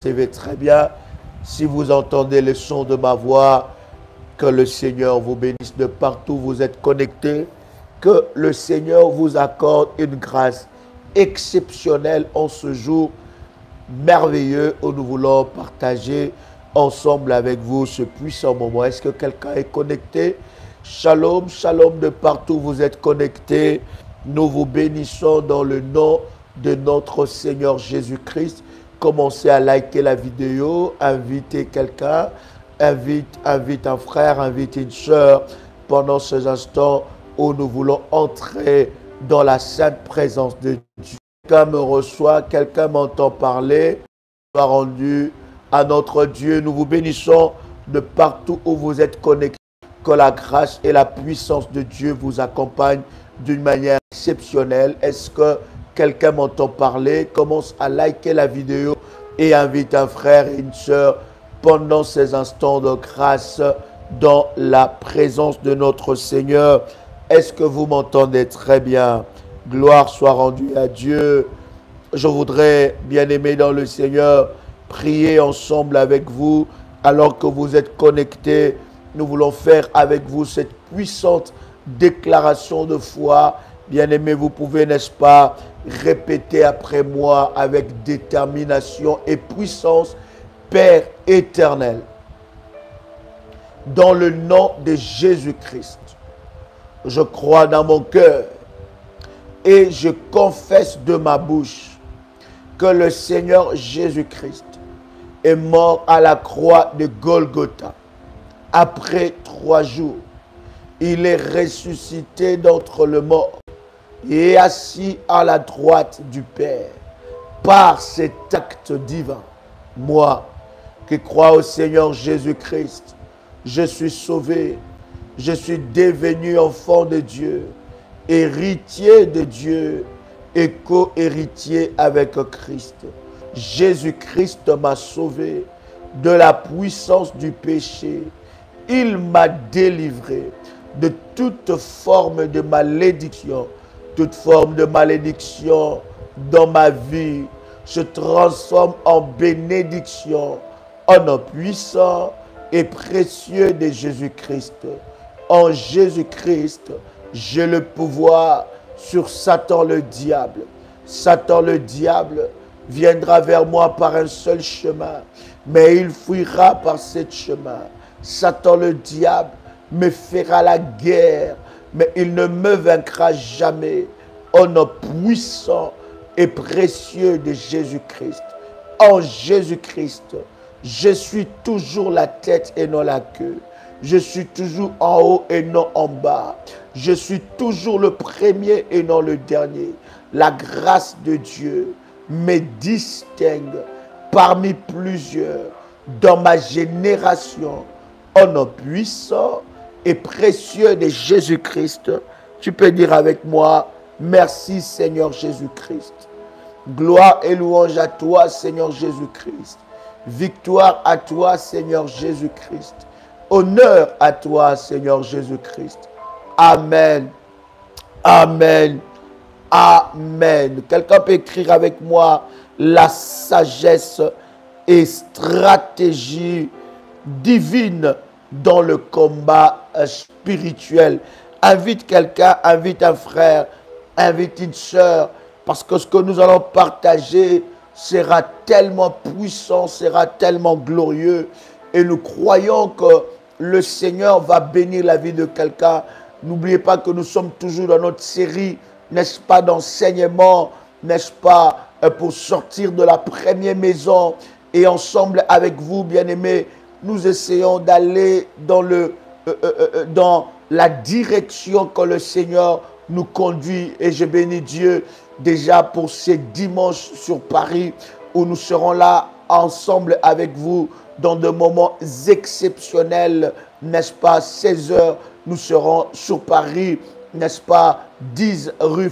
Recevez très bien. Si vous entendez le son de ma voix, que le Seigneur vous bénisse de partout où vous êtes connectés. Que le Seigneur vous accorde une grâce exceptionnelle en ce jour merveilleux où nous voulons partager ensemble avec vous ce puissant moment. Est-ce que quelqu'un est connecté? Shalom, shalom de partout où vous êtes connectés. Nous vous bénissons dans le nom de notre Seigneur Jésus-Christ. Commencez à liker la vidéo, invitez quelqu'un, invite un frère, invite une soeur pendant ces instants où nous voulons entrer dans la sainte présence de Dieu. Quelqu'un me reçoit, quelqu'un m'entend parler. Soit rendu à notre Dieu. Nous vous bénissons de partout où vous êtes connectés. Que la grâce et la puissance de Dieu vous accompagnent d'une manière exceptionnelle. Est-ce que quelqu'un m'entend parler? Commence à liker la vidéo et invite un frère et une sœur pendant ces instants de grâce dans la présence de notre Seigneur. Est-ce que vous m'entendez très bien? Gloire soit rendue à Dieu. Je voudrais, bien-aimés dans le Seigneur, prier ensemble avec vous alors que vous êtes connectés. Nous voulons faire avec vous cette puissante déclaration de foi. Bien-aimés, vous pouvez, n'est-ce pas, répéter après moi avec détermination et puissance. Père éternel, dans le nom de Jésus-Christ, je crois dans mon cœur et je confesse de ma bouche que le Seigneur Jésus-Christ est mort à la croix de Golgotha. Après 3 jours, il est ressuscité d'entre les morts et est assis à la droite du Père. Par cet acte divin, moi qui crois au Seigneur Jésus-Christ, je suis sauvé, je suis devenu enfant de Dieu, héritier de Dieu et co-héritier avec Christ. Jésus-Christ m'a sauvé de la puissance du péché. Il m'a délivré de toute forme de malédiction. Toute forme de malédiction dans ma vie se transforme en bénédiction, en nom puissant et précieux de Jésus-Christ. En Jésus-Christ, j'ai le pouvoir sur Satan le diable. Satan le diable viendra vers moi par un seul chemin, mais il fuira par ce chemin. Satan le diable me fera la guerre, mais il ne me vaincra jamais. Au nom puissant et précieux de Jésus-Christ. En Jésus-Christ, je suis toujours la tête et non la queue. Je suis toujours en haut et non en bas. Je suis toujours le premier et non le dernier. La grâce de Dieu me distingue parmi plusieurs dans ma génération. Au nom puissant et précieux de Jésus-Christ, tu peux dire avec moi, merci Seigneur Jésus-Christ. Gloire et louange à toi Seigneur Jésus-Christ. Victoire à toi Seigneur Jésus-Christ. Honneur à toi Seigneur Jésus-Christ. Amen. Amen. Amen. Quelqu'un peut écrire avec moi la sagesse et stratégie divine dans le combat spirituel. Invite quelqu'un, invite un frère, invite une sœur, parce que ce que nous allons partager sera tellement puissant, sera tellement glorieux. Et nous croyons que le Seigneur va bénir la vie de quelqu'un. N'oubliez pas que nous sommes toujours dans notre série, n'est-ce pas, d'enseignement, n'est-ce pas, pour sortir de la première maison. Et ensemble avec vous, bien-aimés, nous essayons d'aller dans la direction que le Seigneur nous conduit. Et je bénis Dieu déjà pour ces dimanches sur Paris où nous serons là ensemble avec vous dans des moments exceptionnels, n'est-ce pas, 16 heures, nous serons sur Paris, n'est-ce pas, 10 rue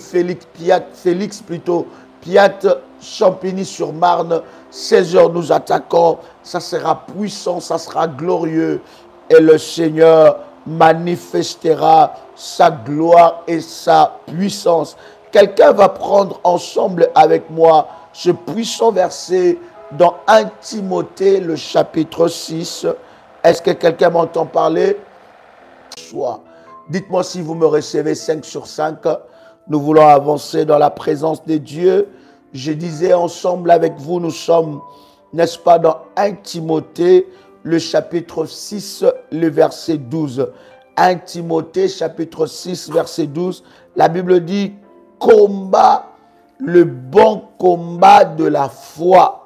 Piat, Champigny-sur-Marne, 16 heures nous attaquons, ça sera puissant, ça sera glorieux et le Seigneur manifestera sa gloire et sa puissance. Quelqu'un va prendre ensemble avec moi ce puissant verset dans 1 Timothée, le chapitre 6. Est-ce que quelqu'un m'entend parler? Dites-moi si vous me recevez 5 sur 5. Nous voulons avancer dans la présence de Dieu. Je disais ensemble avec vous, nous sommes, n'est-ce pas, dans 1 Timothée, le chapitre 6, le verset 12. 1 Timothée, chapitre 6, verset 12. La Bible dit, combat le bon combat de la foi.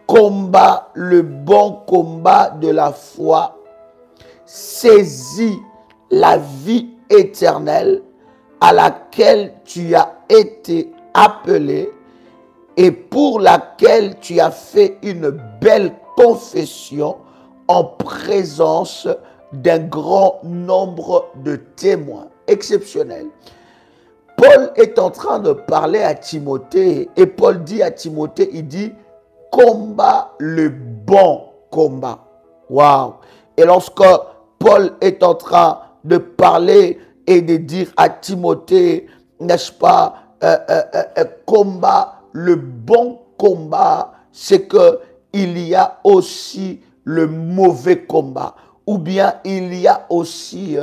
Combat le bon combat de la foi. Saisis la vie éternelle à laquelle tu as été appelé et pour laquelle tu as fait une belle confession en présence d'un grand nombre de témoins. Exceptionnel. Paul est en train de parler à Timothée et Paul dit à Timothée, il dit, combat le bon combat. Waouh! Et lorsque Paul est en train de parler et de dire à Timothée, n'est-ce pas, combat le bon combat, c'est qu'il y a aussi le mauvais combat, ou bien il y a aussi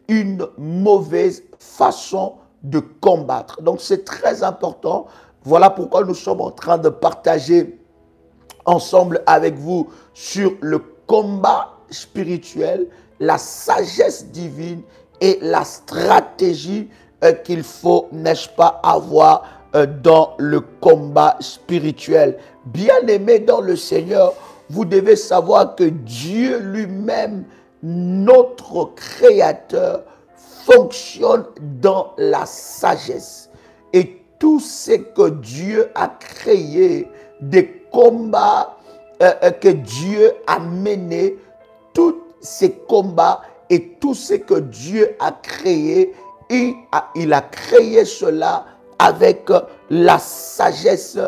une mauvaise façon de combattre. Donc c'est très important. Voilà pourquoi nous sommes en train de partager ensemble avec vous sur le combat spirituel, la sagesse divine et la stratégie qu'il faut, n'est-ce pas, avoir dans le combat spirituel. Bien-aimés dans le Seigneur, vous devez savoir que Dieu lui-même, notre Créateur, fonctionne dans la sagesse. Et tout ce que Dieu a créé, des combats que Dieu a menés, tous ces combats et tout ce que Dieu a créé, il a créé cela avec la sagesse,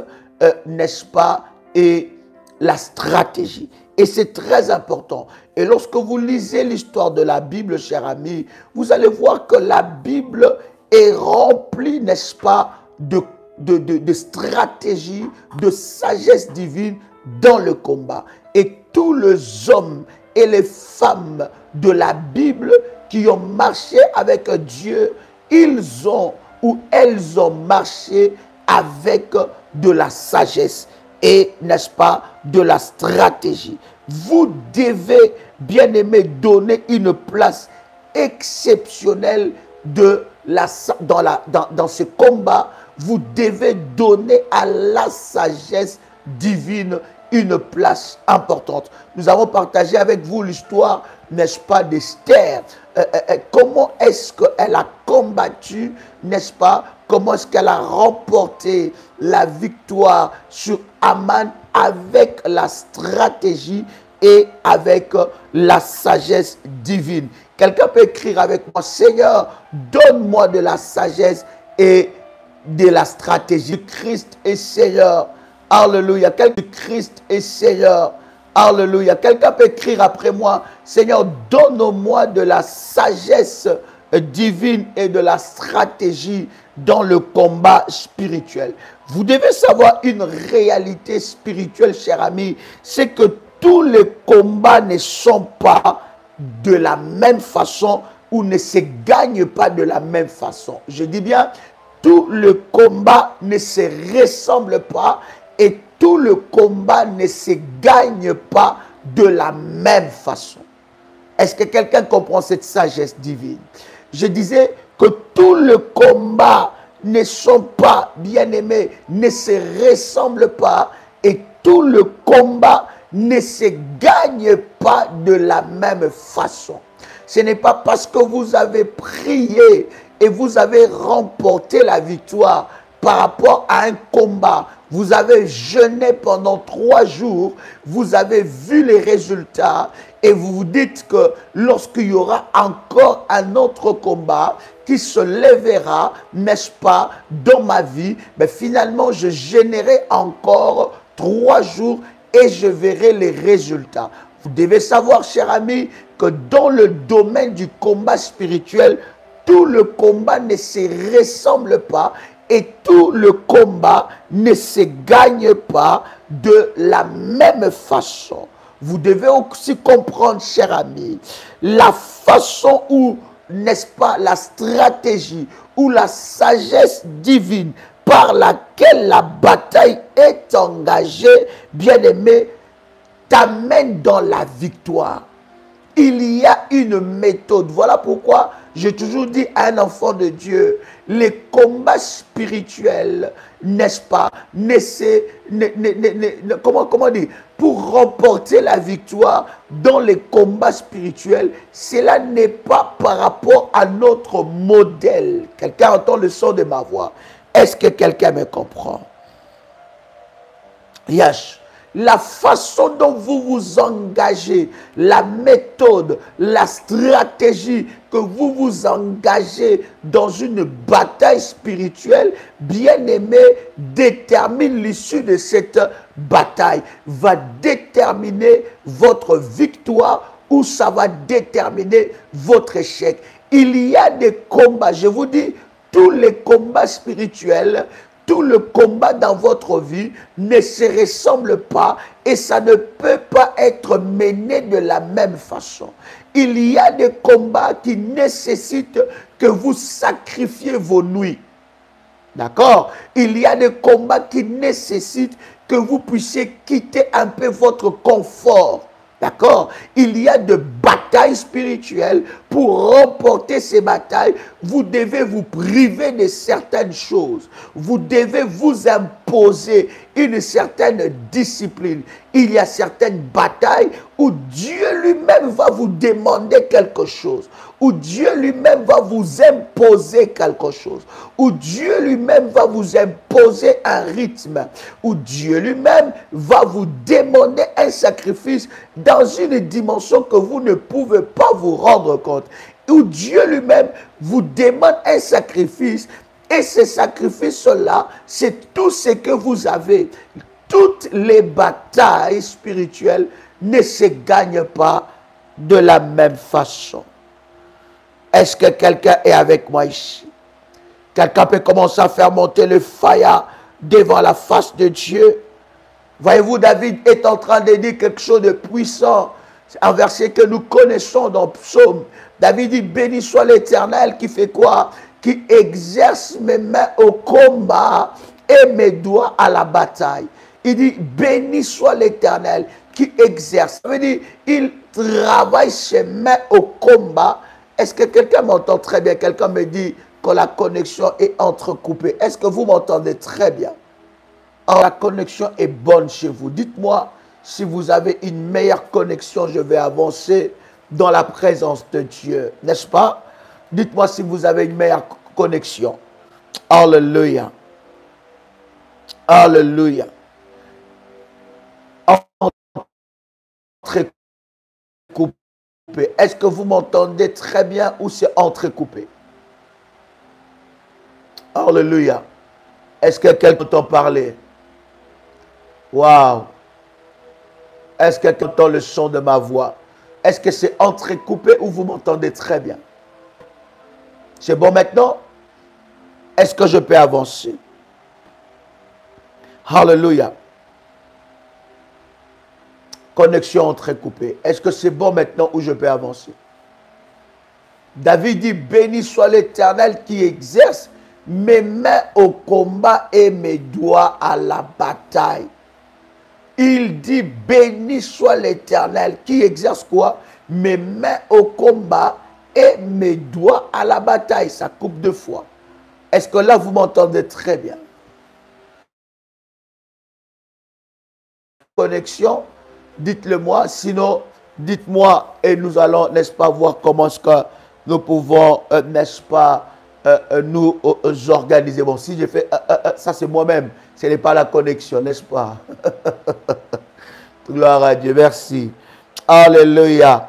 n'est-ce pas, et la stratégie. Et c'est très important. Et lorsque vous lisez l'histoire de la Bible, chers amis, vous allez voir que la Bible est remplie, n'est-ce pas, de stratégie, de sagesse divine dans le combat. Et tous les hommes et les femmes de la Bible qui ont marché avec Dieu, ils ont ou elles ont marché avec de la sagesse et, n'est-ce pas, de la stratégie. Vous devez, bien aimé, donner une place exceptionnelle dans ce combat. Vous devez donner à la sagesse divine une place importante. Nous avons partagé avec vous l'histoire, n'est-ce pas, d'Esther. Comment est-ce qu'elle a combattu, n'est-ce pas? Comment est-ce qu'elle a remporté la victoire sur Aman avec la stratégie et avec la sagesse divine. Quelqu'un peut écrire avec moi, Seigneur, donne-moi de la sagesse et de la stratégie. Christ est Seigneur. Alléluia. Christ est Seigneur. Alléluia. Quelqu'un peut écrire après moi, Seigneur, donne-moi de la sagesse divine et de la stratégie dans le combat spirituel. Vous devez savoir une réalité spirituelle, cher ami, c'est que tous les combats ne sont pas de la même façon ou ne se gagnent pas de la même façon. Je dis bien, tout le combat ne se ressemble pas et tout le combat ne se gagne pas de la même façon. Est-ce que quelqu'un comprend cette sagesse divine? Je disais que tout le combat ne sont pas, bien-aimés, ne se ressemblent pas et tout le combat ne se gagne pas de la même façon. Ce n'est pas parce que vous avez prié et vous avez remporté la victoire par rapport à un combat. Vous avez jeûné pendant 3 jours, vous avez vu les résultats et vous vous dites que lorsqu'il y aura encore un autre combat qui se lèvera, n'est-ce pas, dans ma vie, mais finalement je jeûnerai encore 3 jours et je verrai les résultats. Vous devez savoir, cher ami, que dans le domaine du combat spirituel, tout le combat ne se ressemble pas et tout le combat ne se gagne pas de la même façon. Vous devez aussi comprendre, cher ami, la façon où, n'est-ce pas, la stratégie ou la sagesse divine par laquelle la bataille est engagée, bien-aimé, t'amène dans la victoire. Il y a une méthode. Voilà pourquoi j'ai toujours dit à un enfant de Dieu, les combats spirituels, n'est-ce pas, comment dire, pour remporter la victoire dans les combats spirituels, cela n'est pas par rapport à notre modèle. Quelqu'un entend le son de ma voix. Est-ce que quelqu'un me comprend? Yes. La façon dont vous vous engagez, la méthode, la stratégie que vous vous engagez dans une bataille spirituelle, bien aimé, détermine l'issue de cette bataille, va déterminer votre victoire ou ça va déterminer votre échec. Il y a des combats, je vous dis, tous les combats spirituels, tout le combat dans votre vie ne se ressemble pas et ça ne peut pas être mené de la même façon. Il y a des combats qui nécessitent que vous sacrifiez vos nuits. D'accord? Il y a des combats qui nécessitent que vous puissiez quitter un peu votre confort. D'accord? Il y a de batailles spirituelles. Pour remporter ces batailles, vous devez vous priver de certaines choses. Vous devez vous imposer une certaine discipline. Il y a certaines batailles où Dieu lui-même va vous demander quelque chose. Où Dieu lui-même va vous imposer quelque chose. Où Dieu lui-même va vous imposer un rythme. Où Dieu lui-même va vous demander un sacrifice dans une dimension que vous ne pouvez pas vous rendre compte. Où Dieu lui-même vous demande un sacrifice. Et ce sacrifice-là, c'est tout ce que vous avez. Toutes les batailles spirituelles ne se gagnent pas de la même façon. Est-ce que quelqu'un est avec moi ici? Quelqu'un peut commencer à faire monter le fire devant la face de Dieu. Voyez-vous, David est en train de dire quelque chose de puissant. C'est un verset que nous connaissons dans Psaume. David dit, béni soit l'Éternel qui fait quoi? Qui exerce mes mains au combat et mes doigts à la bataille. Il dit, béni soit l'Éternel qui exerce. Ça veut dire, il travaille ses mains au combat. Est-ce que quelqu'un m'entend très bien? Quelqu'un me dit que la connexion est entrecoupée. Est-ce que vous m'entendez très bien? Alors, la connexion est bonne chez vous. Dites-moi si vous avez une meilleure connexion, je vais avancer dans la présence de Dieu. N'est-ce pas? Dites-moi si vous avez une meilleure connexion. Alléluia. Alléluia. Entrecoupé. Est-ce que vous m'entendez très bien ou c'est entrecoupé? Alléluia. Est-ce que quelqu'un entend parler? Waouh. Est-ce que quelqu'un entend le son de ma voix? Est-ce que c'est entrecoupé ou vous m'entendez très bien? C'est bon maintenant? Est-ce que je peux avancer? Alléluia. Connexion entrecoupée. Est-ce que c'est bon maintenant ou je peux avancer? David dit, béni soit l'Éternel qui exerce mes mains au combat et mes doigts à la bataille. Il dit, béni soit l'Éternel qui exerce quoi? Mes mains au combat et mes doigts à la bataille. Ça coupe deux fois. Est-ce que là, vous m'entendez très bien? Connexion, dites-le moi. Sinon, dites-moi et nous allons, n'est-ce pas, voir comment est-ce que nous pouvons, n'est-ce pas, nous organiser. Bon, si j'ai fait ça, c'est moi-même. Ce n'est pas la connexion, n'est-ce pas? Gloire à Dieu. Merci. Alléluia.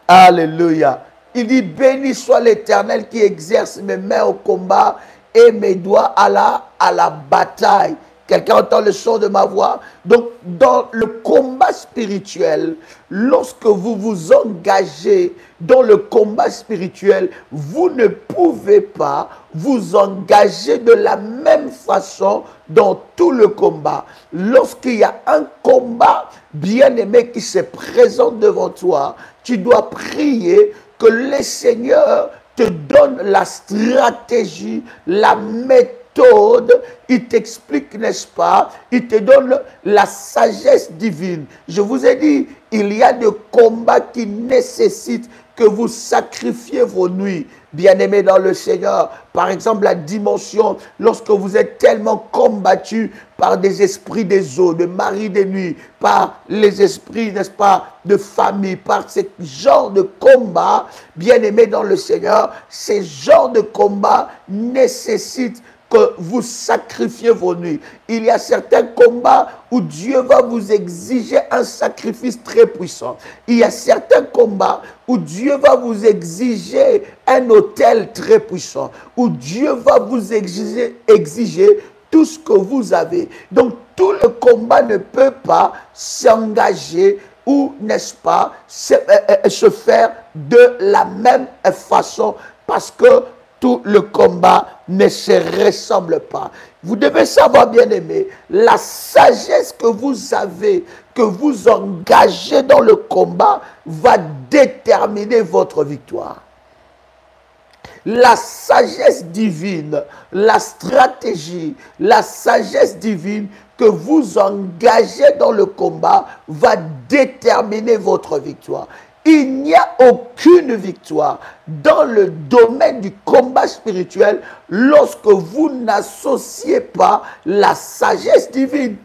Alléluia. Il dit, béni soit l'Éternel qui exerce mes mains au combat et mes doigts à la bataille. Quelqu'un entend le son de ma voix? Donc, dans le combat spirituel, lorsque vous vous engagez dans le combat spirituel, vous ne pouvez pas vous engager de la même façon dans tout le combat. Lorsqu'il y a un combat bien-aimé qui se présente devant toi, tu dois prier que le Seigneur te donne la stratégie, la méthode. Il t'explique, n'est-ce pas? Il te donne la sagesse divine. Je vous ai dit, il y a des combats qui nécessitent que vous sacrifiez vos nuits, bien-aimés dans le Seigneur. Par exemple, la dimension, lorsque vous êtes tellement combattu par des esprits des eaux, de mari des nuits, par les esprits, n'est-ce pas, de famille, par ce genre de combat, bien-aimés dans le Seigneur, ces genres de combats nécessitent que vous sacrifiez vos nuits. Il y a certains combats où Dieu va vous exiger un sacrifice très puissant. Il y a certains combats où Dieu va vous exiger un autel très puissant, où Dieu va vous exiger tout ce que vous avez. Donc, tout le combat ne peut pas s'engager ou, n'est-ce pas, se faire de la même façon, parce que tout le combat ne se ressemble pas. Vous devez savoir, bien-aimé, la sagesse que vous avez, que vous engagez dans le combat, va déterminer votre victoire. La sagesse divine, la stratégie, la sagesse divine que vous engagez dans le combat va déterminer votre victoire. Il n'y a aucune victoire dans le domaine du combat spirituel lorsque vous n'associez pas la sagesse divine.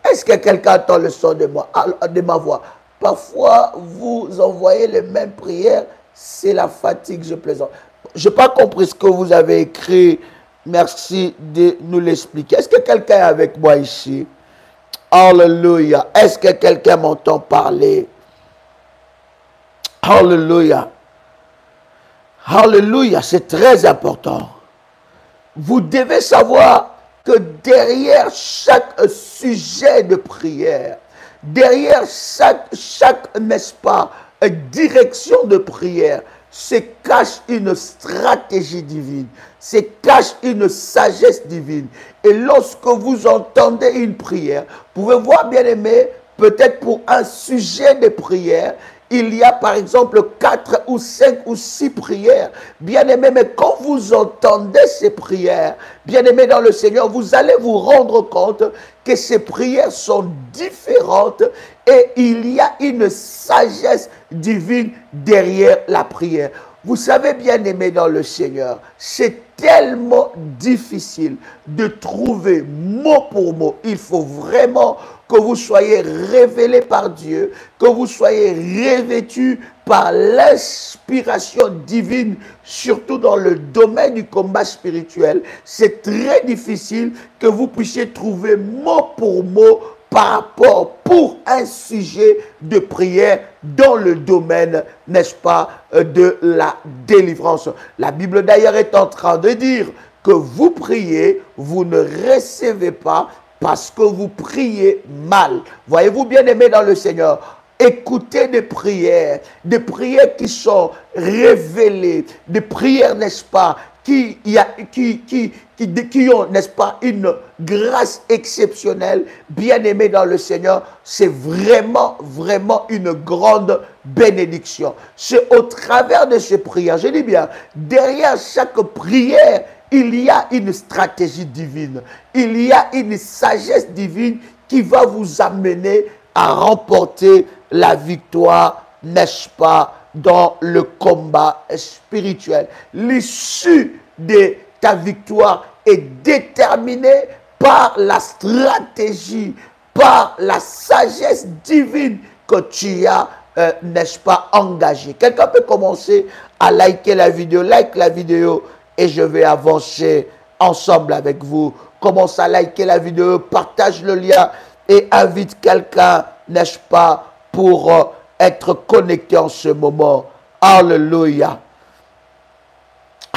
Est-ce que quelqu'un entend le son de ma voix? Parfois, vous envoyez les mêmes prières, c'est la fatigue, je plaisante. Je n'ai pas compris ce que vous avez écrit. Merci de nous l'expliquer. Est-ce que quelqu'un est avec moi ici? Alléluia. Est-ce que quelqu'un m'entend parler? Alléluia. Alléluia, c'est très important. Vous devez savoir que derrière chaque sujet de prière, derrière chaque n'est-ce pas, direction de prière, se cache une stratégie divine, se cache une sagesse divine. Et lorsque vous entendez une prière, vous pouvez voir, bien aimé, peut-être pour un sujet de prière, il y a par exemple 4 ou 5 ou 6 prières. Bien aimé, mais quand vous entendez ces prières, bien aimé dans le Seigneur, vous allez vous rendre compte que ces prières sont différentes et il y a une sagesse divine derrière la prière. Vous savez, bien aimé dans le Seigneur, c'est tellement difficile de trouver mot pour mot. Il faut vraiment que vous soyez révélés par Dieu, que vous soyez revêtus par l'inspiration divine, surtout dans le domaine du combat spirituel. C'est très difficile que vous puissiez trouver mot pour mot par rapport pour un sujet de prière dans le domaine, n'est-ce pas, de la délivrance. La Bible d'ailleurs est en train de dire que vous priez, vous ne recevez pas parce que vous priez mal. Voyez-vous, bien aimé dans le Seigneur, écoutez des prières qui sont révélées, des prières, n'est-ce pas, qui ont, n'est-ce pas, une grâce exceptionnelle, bien aimé dans le Seigneur, c'est vraiment, vraiment une grande bénédiction. C'est au travers de ces prières, je dis bien, derrière chaque prière, il y a une stratégie divine, il y a une sagesse divine qui va vous amener à remporter la victoire, n'est-ce pas, dans le combat spirituel. L'issue de ta victoire est déterminée par la stratégie, par la sagesse divine que tu as, n'est-ce pas, engagée. Quelqu'un peut commencer à liker la vidéo. Like la vidéo et je vais avancer ensemble avec vous. Commence à liker la vidéo, partage le lien et invite quelqu'un, n'est-ce pas, pour être connecté en ce moment. Alléluia.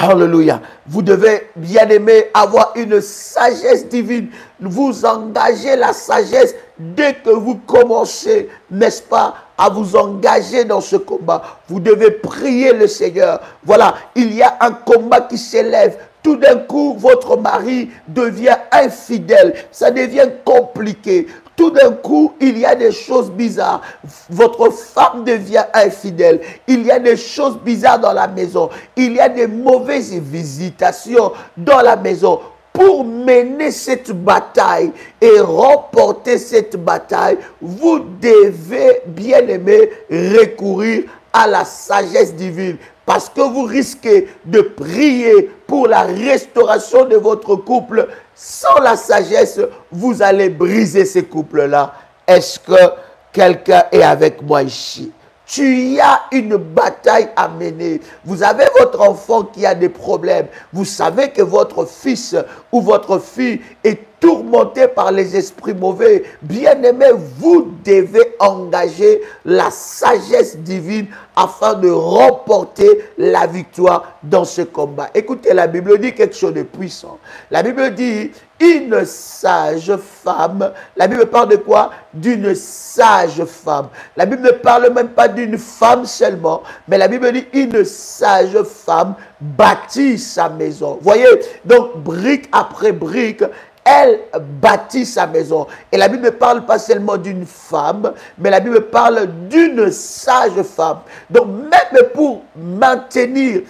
Alléluia. Vous devez, bien aimé, avoir une sagesse divine. Vous engagez la sagesse dès que vous commencez, n'est-ce pas, à vous engager dans ce combat. Vous devez prier le Seigneur. Voilà, il y a un combat qui s'élève. Tout d'un coup, votre mari devient infidèle. Ça devient compliqué. Tout d'un coup, il y a des choses bizarres. Votre femme devient infidèle. Il y a des choses bizarres dans la maison. Il y a des mauvaises visitations dans la maison. Pour mener cette bataille et remporter cette bataille, vous devez, bien aimé, recourir à la sagesse divine. Parce que vous risquez de prier pour la restauration de votre couple. Sans la sagesse, vous allez briser ces couples-là. Est-ce que quelqu'un est avec moi ici? Tu as une bataille à mener. Vous avez votre enfant qui a des problèmes. Vous savez que votre fils ou votre fille est tourmenté par les esprits mauvais. Bien-aimé, vous devez engager la sagesse divine afin de remporter la victoire dans ce combat. Écoutez, la Bible dit quelque chose de puissant. La Bible dit une sage femme. La Bible parle de quoi? D'une sage femme. La Bible ne parle même pas d'une femme seulement, mais la Bible dit une sage femme bâtit sa maison. Voyez, donc brique après brique, elle bâtit sa maison. Et la Bible ne parle pas seulement d'une femme, mais la Bible parle d'une sage femme. Donc même pour maintenir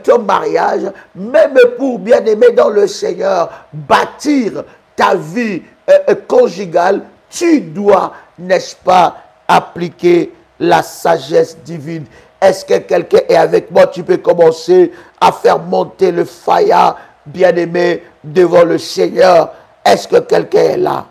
ton mariage, même pour, bien aimer dans le Seigneur, bâtir ta vie conjugale, tu dois, n'est-ce pas, appliquer la sagesse divine. Est-ce que quelqu'un est avec moi? Tu peux commencer à faire monter le faya, bien aimé, devant le Seigneur. Est-ce que quelqu'un est là?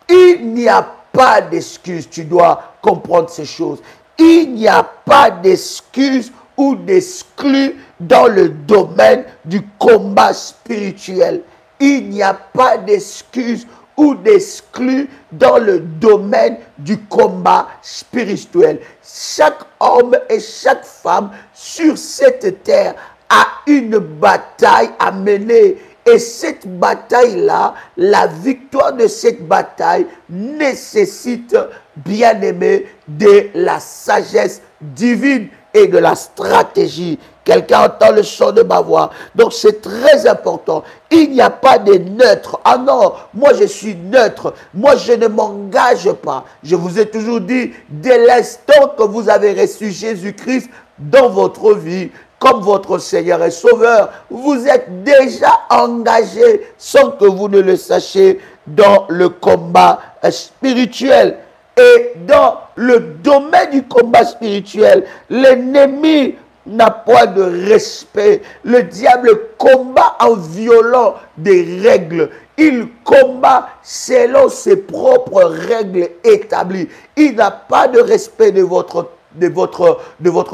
Il n'y a pas d'excuse. Tu dois comprendre ces choses. Il n'y a pas d'excuse ou d'exclus dans le domaine du combat spirituel. Il n'y a pas d'excuse ou d'exclus dans le domaine du combat spirituel. Chaque homme et chaque femme sur cette terre a une bataille à mener. Et cette bataille-là, la victoire de cette bataille nécessite, bien aimé, de la sagesse divine et de la stratégie. Quelqu'un entend le son de ma voix. Donc c'est très important. Il n'y a pas de neutre. Ah non, moi je suis neutre. Moi je ne m'engage pas. Je vous ai toujours dit, dès l'instant que vous avez reçu Jésus-Christ dans votre vie, comme votre Seigneur et Sauveur, vous êtes déjà engagé sans que vous ne le sachiez dans le combat spirituel. Et dans le domaine du combat spirituel, l'ennemi n'a pas de respect. Le diable combat en violant des règles. Il combat selon ses propres règles établies. Il n'a pas de respect de votre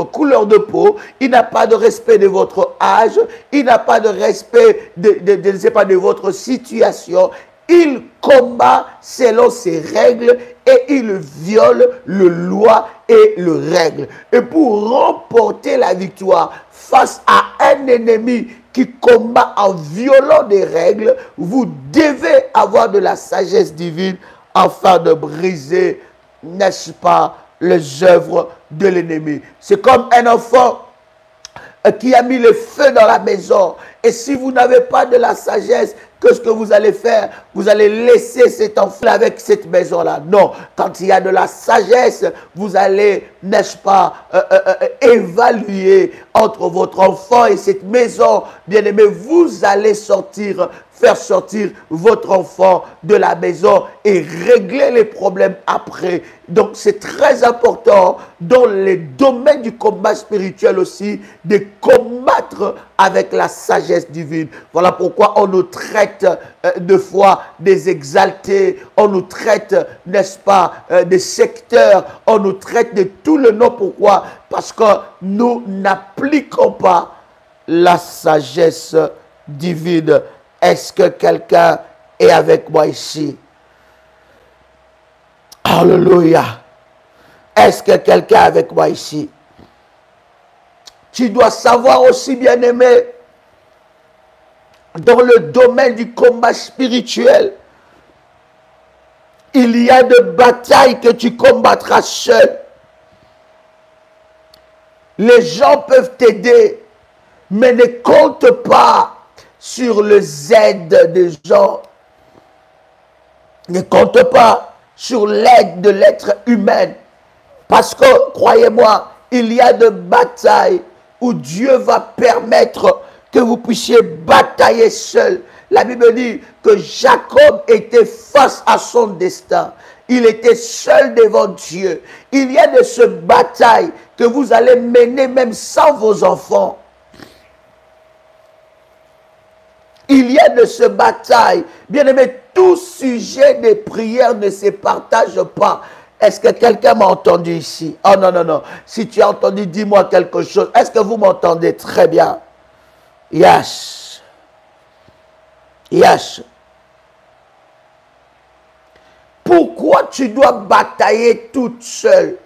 couleur de peau, il n'a pas de respect de votre âge, il n'a pas de respect de votre situation. Il combat selon ses règles et il viole le loi et le règle. Et pour remporter la victoire face à un ennemi qui combat en violant des règles, vous devez avoir de la sagesse divine afin de briser, n'est-ce pas, les œuvres de l'ennemi. C'est comme un enfant qui a mis le feu dans la maison. Et si vous n'avez pas de la sagesse, qu'est-ce que vous allez faire? Vous allez laisser cet enfant avec cette maison-là. Non, quand il y a de la sagesse, vous allez, n'est-ce pas, évaluer entre votre enfant et cette maison. Bien aimé, vous allez faire sortir votre enfant de la maison et régler les problèmes après. Donc c'est très important dans les domaines du combat spirituel aussi de combattre avec la sagesse divine. Voilà pourquoi on nous traite de fois des exaltés, on nous traite, n'est-ce pas, des secteurs, on nous traite de tout le nom. Pourquoi? Parce que nous n'appliquons pas la sagesse divine. Est-ce que quelqu'un est avec moi ici? Alléluia. Est-ce que quelqu'un est avec moi ici? Tu dois savoir aussi, bien-aimé, dans le domaine du combat spirituel, il y a des batailles que tu combattras seul. Les gens peuvent t'aider, mais ne compte pas sur le Z des gens. Ne compte pas sur l'aide de l'être humain. Parce que, croyez-moi, il y a des batailles où Dieu va permettre que vous puissiez batailler seul. La Bible dit que Jacob était face à son destin. Il était seul devant Dieu. Il y a de ces batailles que vous allez mener même sans vos enfants. Il y a de ces batailles. Bien aimé, tout sujet de prière ne se partage pas. Est-ce que quelqu'un m'a entendu ici? Oh non, non, non. Si tu as entendu, dis-moi quelque chose. Est-ce que vous m'entendez très bien? Yes. Yes. Pourquoi tu dois batailler toute seule?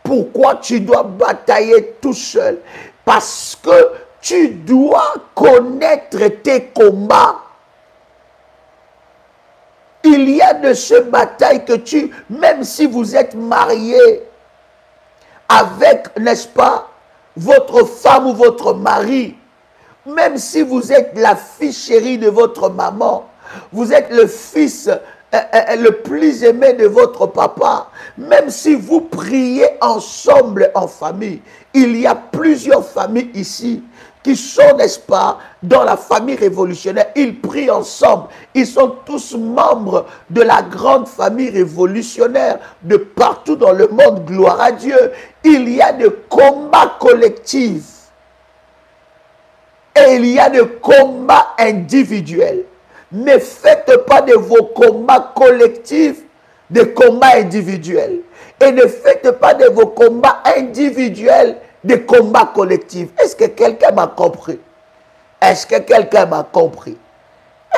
Pourquoi tu dois batailler tout seul? Parce que tu dois connaître tes combats. Il y a de ces batailles que même si vous êtes marié avec, n'est-ce pas, votre femme ou votre mari, même si vous êtes la fille chérie de votre maman, vous êtes le fils le plus aimé de votre papa, même si vous priez ensemble en famille, il y a plusieurs familles ici qui sont, n'est-ce pas, dans la famille révolutionnaire. Ils prient ensemble. Ils sont tous membres de la grande famille révolutionnaire de partout dans le monde. Gloire à Dieu. Il y a des combats collectifs et il y a des combats individuels. Ne faites pas de vos combats collectifs des combats individuels. Et ne faites pas de vos combats individuels des combats collectifs. Est-ce que quelqu'un m'a compris? Est-ce que quelqu'un m'a compris?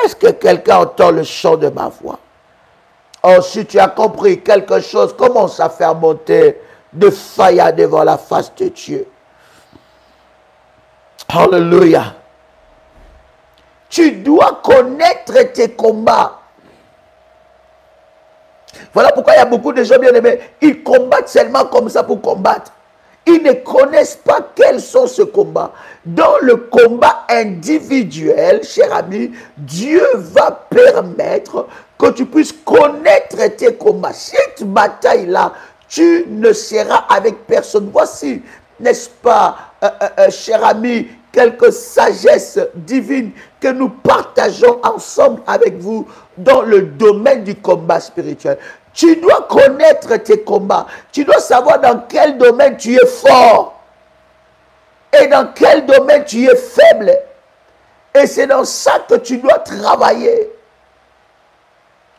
Est-ce que quelqu'un entend le chant de ma voix? Oh, si tu as compris quelque chose, commence à faire monter de fire devant la face de Dieu. Alléluia. Tu dois connaître tes combats. Voilà pourquoi il y a beaucoup de gens bien aimés. Ils combattent seulement comme ça pour combattre. Ils ne connaissent pas quels sont ces combats. Dans le combat individuel, cher ami, Dieu va permettre que tu puisses connaître tes combats. Cette bataille-là, tu ne seras avec personne. Voici, n'est-ce pas, cher ami, quelques sagesses divines que nous partageons ensemble avec vous dans le domaine du combat spirituel. Tu dois connaître tes combats. Tu dois savoir dans quel domaine tu es fort et dans quel domaine tu es faible. Et c'est dans ça que tu dois travailler.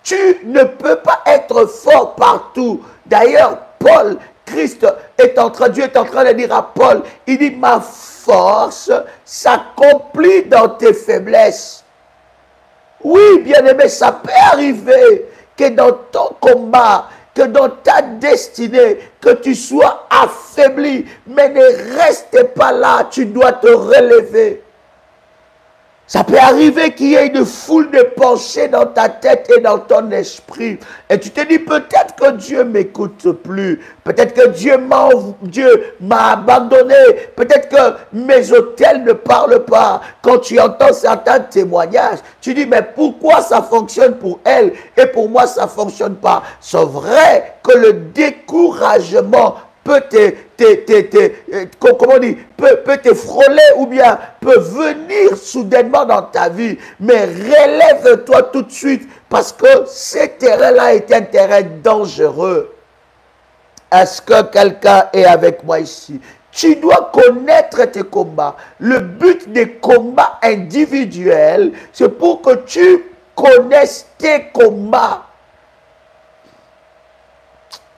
Tu ne peux pas être fort partout. D'ailleurs, Dieu est en train de dire à Paul, il dit, ma force s'accomplit dans tes faiblesses. Oui, bien-aimé, ça peut arriver que dans ton combat, que dans ta destinée, que tu sois affaibli, mais ne reste pas là, tu dois te relever. Ça peut arriver qu'il y ait une foule de pensées dans ta tête et dans ton esprit. Et tu te dis peut-être que Dieu ne m'écoute plus. Peut-être que Dieu m'a abandonné. Peut-être que mes autels ne parlent pas. Quand tu entends certains témoignages, tu dis mais pourquoi ça fonctionne pour elle et pour moi ça ne fonctionne pas? C'est vrai que le découragement peut peut te frôler ou bien peut venir soudainement dans ta vie. Mais relève-toi tout de suite parce que ce terrain-là est un terrain dangereux. Est-ce que quelqu'un est avec moi ici? Tu dois connaître tes combats. Le but des combats individuels, c'est pour que tu connaisses tes combats.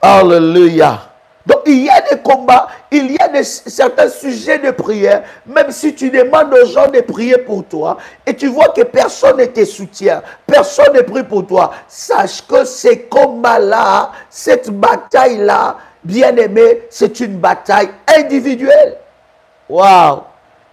Alléluia. Donc, il y a des combats, il y a certains sujets de prière, même si tu demandes aux gens de prier pour toi, et tu vois que personne ne te soutient, personne ne prie pour toi, sache que ces combats-là, cette bataille-là, bien-aimé, c'est une bataille individuelle. Waouh!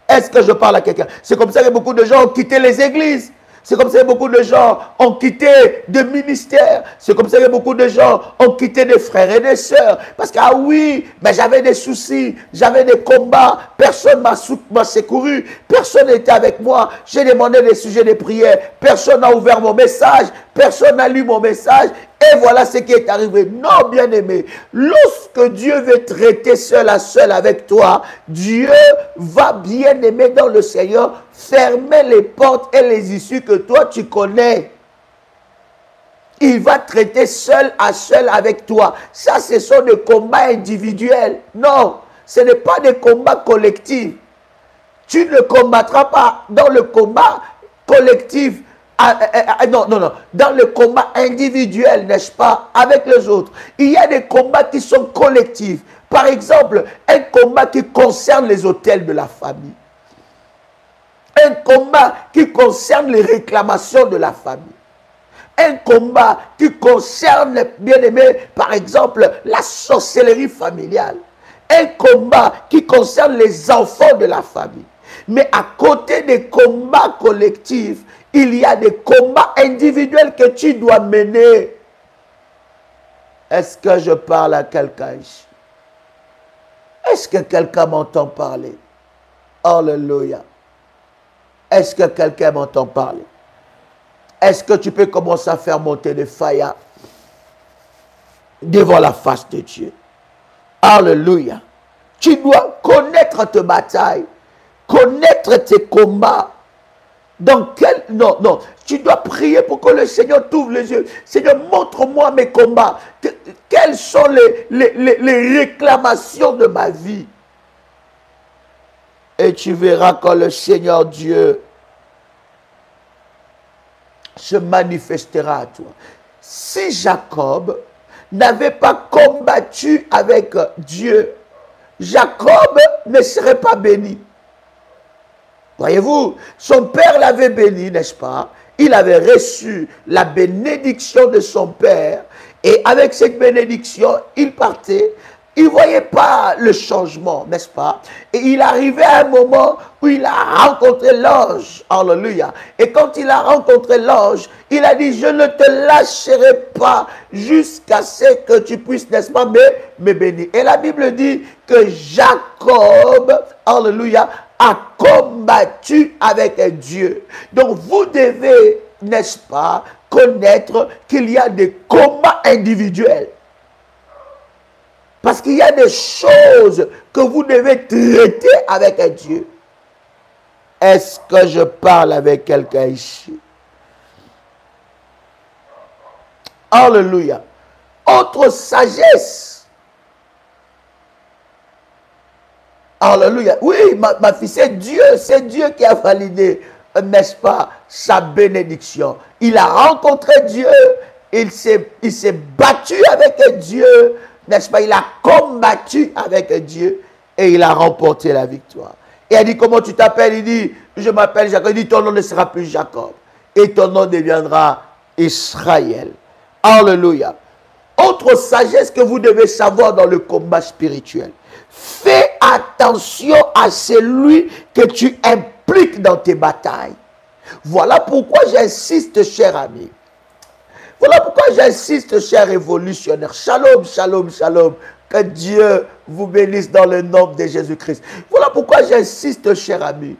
Est-ce que je parle à quelqu'un? C'est comme ça que beaucoup de gens ont quitté les églises. C'est comme ça que beaucoup de gens ont quitté des ministères. C'est comme ça que beaucoup de gens ont quitté des frères et des sœurs. Parce que, ah oui, mais j'avais des soucis, j'avais des combats. Personne m'a secouru. Personne n'était avec moi. J'ai demandé des sujets de prière. Personne n'a ouvert mon message. Personne n'a lu mon message. Et voilà ce qui est arrivé. Non, bien-aimé, lorsque Dieu veut traiter seul à seul avec toi, Dieu va, bien-aimé dans le Seigneur, fermer les portes et les issues que toi tu connais. Il va traiter seul à seul avec toi. Ça, ce sont des combats individuels. Non, ce n'est pas des combats collectifs. Tu ne combattras pas dans le combat collectif. Non. Dans le combat individuel, n'est-ce pas, avec les autres. Il y a des combats qui sont collectifs. Par exemple, un combat qui concerne les autels de la famille. Un combat qui concerne les réclamations de la famille. Un combat qui concerne, bien aimé, par exemple, la sorcellerie familiale. Un combat qui concerne les enfants de la famille. Mais à côté des combats collectifs, il y a des combats individuels que tu dois mener. Est-ce que je parle à quelqu'un ici? Est-ce que quelqu'un m'entend parler? Alléluia. Est-ce que quelqu'un m'entend parler? Est-ce que tu peux commencer à faire monter des faillas devant la face de Dieu? Alléluia. Tu dois connaître tes batailles, connaître tes combats. Non, tu dois prier pour que le Seigneur t'ouvre les yeux. Seigneur, montre-moi mes combats. Quelles sont les réclamations de ma vie? Et tu verras quand le Seigneur Dieu se manifestera à toi. Si Jacob n'avait pas combattu avec Dieu, Jacob ne serait pas béni. Voyez-vous, son père l'avait béni, n'est-ce pas? Il avait reçu la bénédiction de son père. Et avec cette bénédiction, il partait. Il ne voyait pas le changement, n'est-ce pas? Et il arrivait à un moment où il a rencontré l'ange. Alléluia. Et quand il a rencontré l'ange, il a dit, je ne te lâcherai pas jusqu'à ce que tu puisses, n'est-ce pas, me bénir. Et la Bible dit que Jacob, alléluia, a combattu avec Dieu. Donc vous devez, n'est-ce pas, connaître qu'il y a des combats individuels. Parce qu'il y a des choses que vous devez traiter avec Dieu. Est-ce que je parle avec quelqu'un ici? Alléluia. Autre sagesse. Alléluia. Oui, ma fille, c'est Dieu qui a validé, n'est-ce pas, sa bénédiction. Il a rencontré Dieu, il s'est battu avec Dieu, n'est-ce pas, il a combattu avec Dieu et il a remporté la victoire. Et elle dit, comment tu t'appelles? Il dit, je m'appelle Jacob. Il dit, ton nom ne sera plus Jacob et ton nom deviendra Israël. Alléluia. Autre sagesse que vous devez savoir dans le combat spirituel. Fais attention à celui que tu impliques dans tes batailles. Voilà pourquoi j'insiste, cher ami. Voilà pourquoi j'insiste, cher révolutionnaire. Shalom, shalom, shalom. Que Dieu vous bénisse dans le nom de Jésus-Christ. Voilà pourquoi j'insiste, cher ami.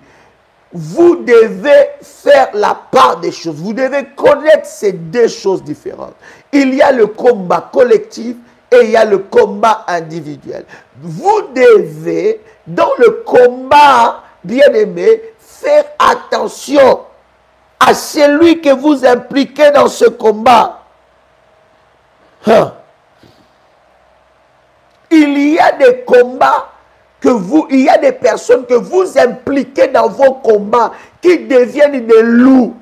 Vous devez faire la part des choses. Vous devez connaître ces deux choses différentes. Il y a le combat collectif et il y a le combat individuel. Vous devez, dans le combat, bien-aimé, faire attention à celui que vous impliquez dans ce combat. Il y a des combats il y a des personnes que vous impliquez dans vos combats qui deviennent des loups,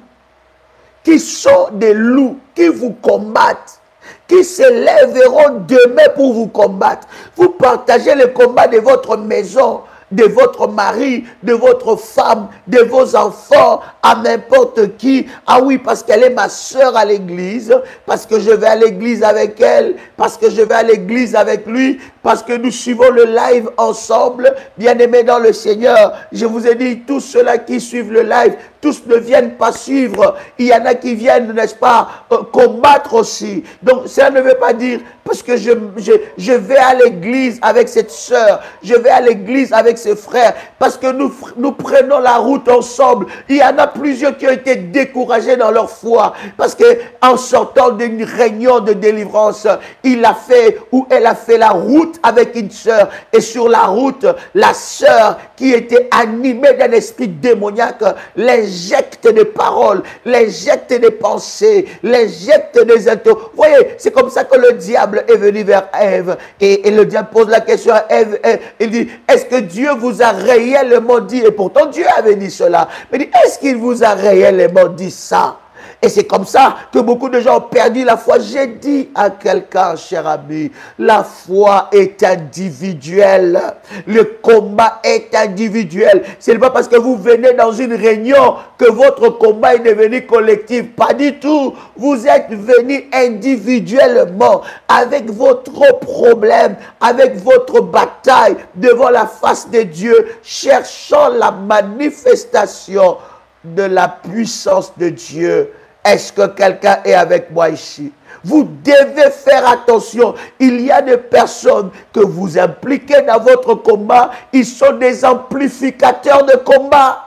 qui sont des loups, qui vous combattent, qui se lèveront demain pour vous combattre. Vous partagez le combat de votre maison, de votre mari, de votre femme, de vos enfants, à n'importe qui. Ah oui, parce qu'elle est ma soeur à l'église, parce que je vais à l'église avec elle, parce que je vais à l'église avec lui, parce que nous suivons le live ensemble. Bien-aimés dans le Seigneur, je vous ai dit, tous ceux-là qui suivent le live, tous ne viennent pas suivre. Il y en a qui viennent, n'est-ce pas, combattre aussi. Donc, ça ne veut pas dire, parce que je vais à l'église avec cette sœur, je vais à l'église avec ses frères, parce que nous prenons la route ensemble. Il y en a plusieurs qui ont été découragés dans leur foi, parce que en sortant d'une réunion de délivrance, il a fait, ou elle a fait la route avec une sœur, et sur la route, la sœur qui était animée d'un esprit démoniaque, l'injecte des paroles, l'injecte des pensées, l'injecte des Vous voyez, c'est comme ça que le diable est venu vers Ève. Et le diable pose la question à Ève. Il dit, est-ce que Dieu vous a réellement dit? Et pourtant Dieu avait dit cela. Mais il dit, est-ce qu'il vous a réellement dit ça? Et c'est comme ça que beaucoup de gens ont perdu la foi. J'ai dit à quelqu'un, cher ami, la foi est individuelle. Le combat est individuel. Ce n'est pas parce que vous venez dans une réunion que votre combat est devenu collectif. Pas du tout. Vous êtes venus individuellement avec votre problème, avec votre bataille devant la face de Dieu, cherchant la manifestation de la puissance de Dieu. Est-ce que quelqu'un est avec moi ici? Vous devez faire attention. Il y a des personnes que vous impliquez dans votre combat. Ils sont des amplificateurs de combat.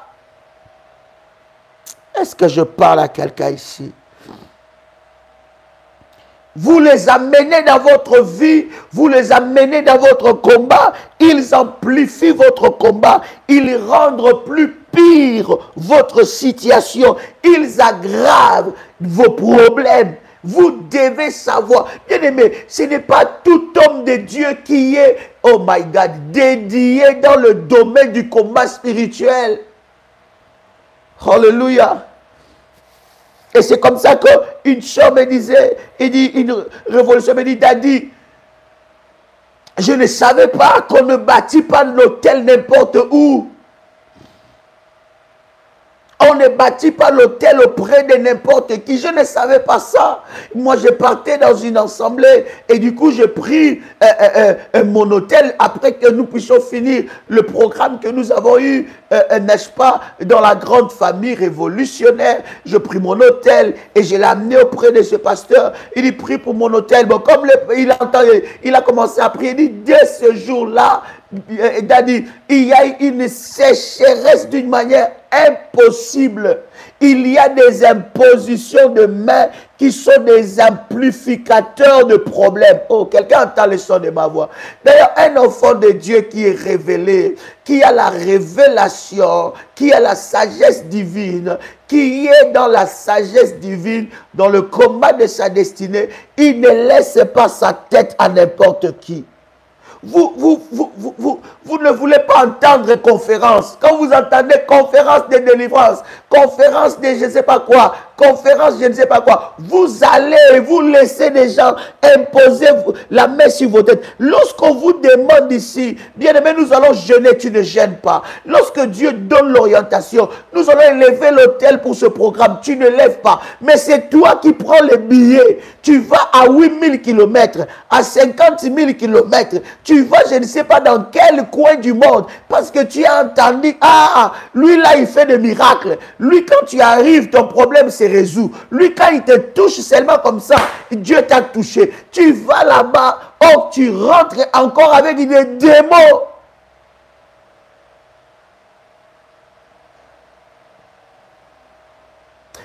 Est-ce que je parle à quelqu'un ici? Vous les amenez dans votre vie, vous les amenez dans votre combat, ils amplifient votre combat, ils rendent plus pire votre situation, ils aggravent vos problèmes. Vous devez savoir, bien aimé, ce n'est pas tout homme de Dieu qui est, oh my God, dédié dans le domaine du combat spirituel. Alléluia. Et c'est comme ça qu'une soeur me disait, une révolution me dit, Daddy, je ne savais pas qu'on ne bâtit pas l'hôtel n'importe où. On ne bâtit pas l'hôtel auprès de n'importe qui. Je ne savais pas ça. Moi, je partais dans une assemblée et du coup, j'ai pris mon hôtel après que nous puissions finir le programme que nous avons eu, n'est-ce pas, dans la grande famille révolutionnaire. Je pris mon hôtel et je l'ai amené auprès de ce pasteur. Il dit, prie pour mon hôtel. Bon, comme il a commencé à prier, il dit, dès ce jour-là, Daddy, il y a une sécheresse d'une manière impossible. Il y a des impositions de mains qui sont des amplificateurs de problèmes. Oh, quelqu'un entend le son de ma voix. D'ailleurs, un enfant de Dieu qui est révélé, qui a la révélation, qui a la sagesse divine, qui est dans la sagesse divine, dans le combat de sa destinée, il ne laisse pas sa tête à n'importe qui. Vous ne voulez pas entendre conférence. Quand vous entendez conférence de délivrance, conférence de je ne sais pas quoi, conférence je ne sais pas quoi, vous allez vous laisser des gens imposer la main sur vos têtes. Lorsqu'on vous demande ici, bien aimé, nous allons jeûner, tu ne gênes pas. Lorsque Dieu donne l'orientation, nous allons élever l'hôtel pour ce programme, tu ne lèves pas. Mais c'est toi qui prends les billets. Tu vas à 8000 km, à 50 000 km. Tu vas, je ne sais pas dans quel coin du monde, parce que tu as entendu, ah, lui là, il fait des miracles. Lui, quand tu arrives, ton problème se résout. Lui, quand il te touche seulement comme ça, Dieu t'a touché. Tu vas là-bas, oh, tu rentres encore avec des démons.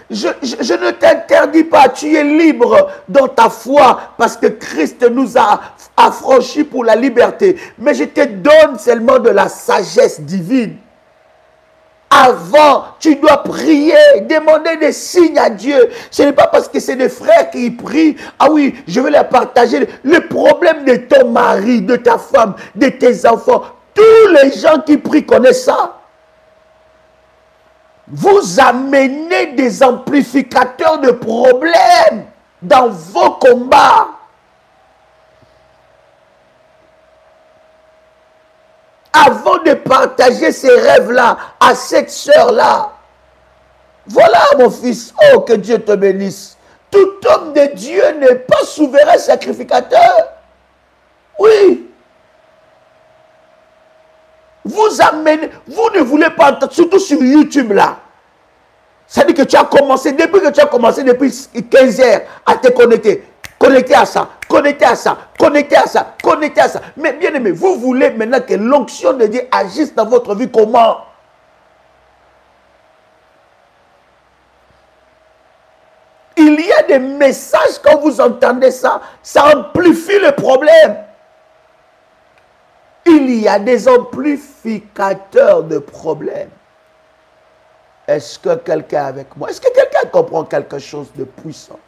Je ne t'interdis pas, tu es libre dans ta foi parce que Christ nous a affranchis pour la liberté. Mais je te donne seulement de la sagesse divine. Avant, tu dois prier, demander des signes à Dieu. Ce n'est pas parce que c'est des frères qui prient. Ah oui, je vais les partager. Le problème de ton mari, de ta femme, de tes enfants, tous les gens qui prient connaissent ça. Vous amenez des amplificateurs de problèmes dans vos combats. avant de partager ces rêves-là à cette sœur-là. Voilà, mon fils. Oh, que Dieu te bénisse. Tout homme de Dieu n'est pas souverain sacrificateur. Oui. Vous amenez, vous ne voulez pas entendre, surtout sur YouTube là. Ça dit que tu as commencé, depuis que tu as commencé, depuis 15 heures, à te connecter. Connecté à ça, connecté à ça, connecté à ça, connecté à ça. Mais bien aimé, vous voulez maintenant que l'onction de Dieu agisse dans votre vie comment? Il y a des messages, quand vous entendez ça, ça amplifie le problème. Il y a des amplificateurs de problèmes. Est-ce que quelqu'un est avec moi? Est-ce que quelqu'un comprend quelque chose de puissant?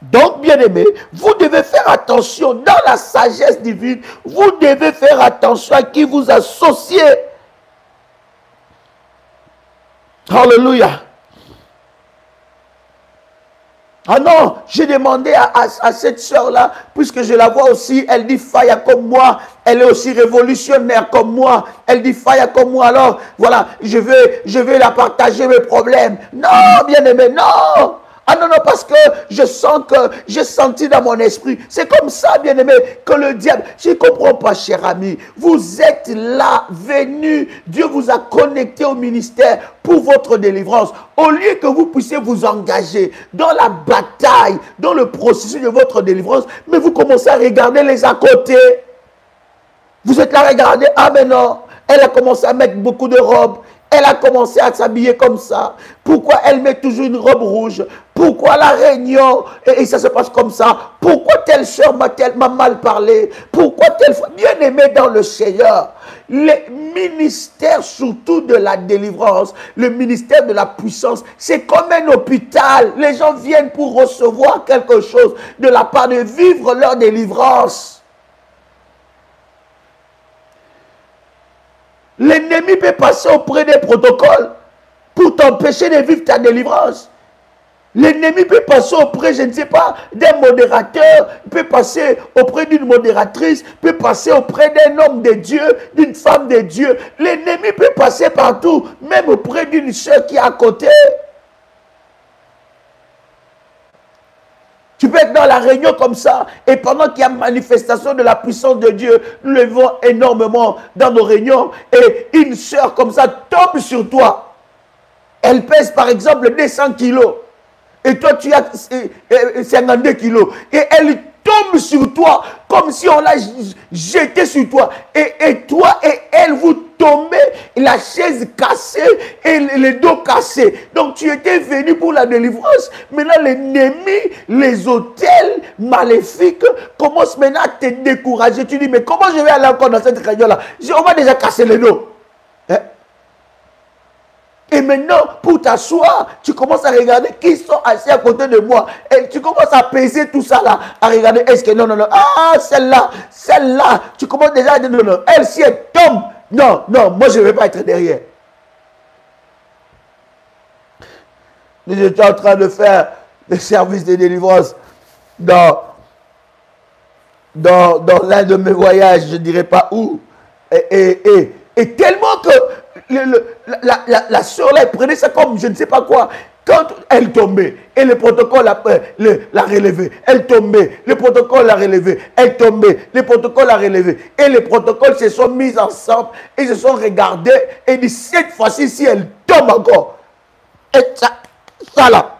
Donc, bien aimé, vous devez faire attention dans la sagesse divine. Vous devez faire attention à qui vous associez. Alléluia. Ah non, j'ai demandé à cette sœur-là, puisque je la vois aussi, elle dit Faya comme moi, elle est aussi révolutionnaire comme moi, elle dit Faya comme moi, alors voilà, je vais la partager mes problèmes. Non, bien aimé, non. Ah non, non, parce que je sens que j'ai senti dans mon esprit. C'est comme ça, bien aimé, que le diable... Je ne comprends pas, cher ami. Vous êtes là, venu. Dieu vous a connecté au ministère pour votre délivrance. Au lieu que vous puissiez vous engager dans la bataille, dans le processus de votre délivrance, mais vous commencez à regarder les à côté. Vous êtes là, regardez. Ah, mais non, elle a commencé à mettre beaucoup de robes. Elle a commencé à s'habiller comme ça. Pourquoi elle met toujours une robe rouge? Pourquoi la réunion, et ça se passe comme ça? Pourquoi telle soeur m'a mal parlé? Pourquoi telle fois? Bien aimé dans le Seigneur, le ministère surtout de la délivrance, le ministère de la puissance, c'est comme un hôpital. Les gens viennent pour recevoir quelque chose de la part de vivre leur délivrance. L'ennemi peut passer auprès des protocoles pour t'empêcher de vivre ta délivrance. L'ennemi peut passer auprès, je ne sais pas, d'un modérateur, peut passer auprès d'une modératrice, peut passer auprès d'un homme de Dieu, d'une femme de Dieu. L'ennemi peut passer partout, même auprès d'une soeur qui est à côté. Tu peux être dans la réunion comme ça, et pendant qu'il y a manifestation de la puissance de Dieu, nous levons énormément dans nos réunions, et une sœur comme ça tombe sur toi. Elle pèse par exemple 200 kilos, et toi tu as 52 kilos, et elle tombe sur toi, comme si on l'a jeté sur toi, et toi et elle vous tombez, la chaise cassée et le dos cassé. Donc tu étais venu pour la délivrance. Maintenant l'ennemi, les hôtels maléfiques commencent maintenant à te décourager. Tu dis mais comment je vais aller encore dans cette réunion-là? On m'a déjà cassé le dos. Hein? Et maintenant, pour t'asseoir, tu commences à regarder qui sont assis à côté de moi. Et tu commences à peser tout ça là. À regarder, est-ce que non, non, non. Ah, celle-là. Tu commences déjà à dire non, non. Elle, si elle tombe, non, non, moi je ne vais pas être derrière. Nous étions en train de faire des services de délivrance dans l'un de mes voyages, je ne dirais pas où. Et tellement que la soeur là, elle prenait ça comme je ne sais pas quoi. Quand elle tombait, et le protocole l'a relevé, elle tombait, le protocole l'a relevé, elle tombait, le protocole l'a relevé. Et les protocoles se sont mis ensemble, et se sont regardés, et dit cette fois-ci, si elle tombe encore, et ça là,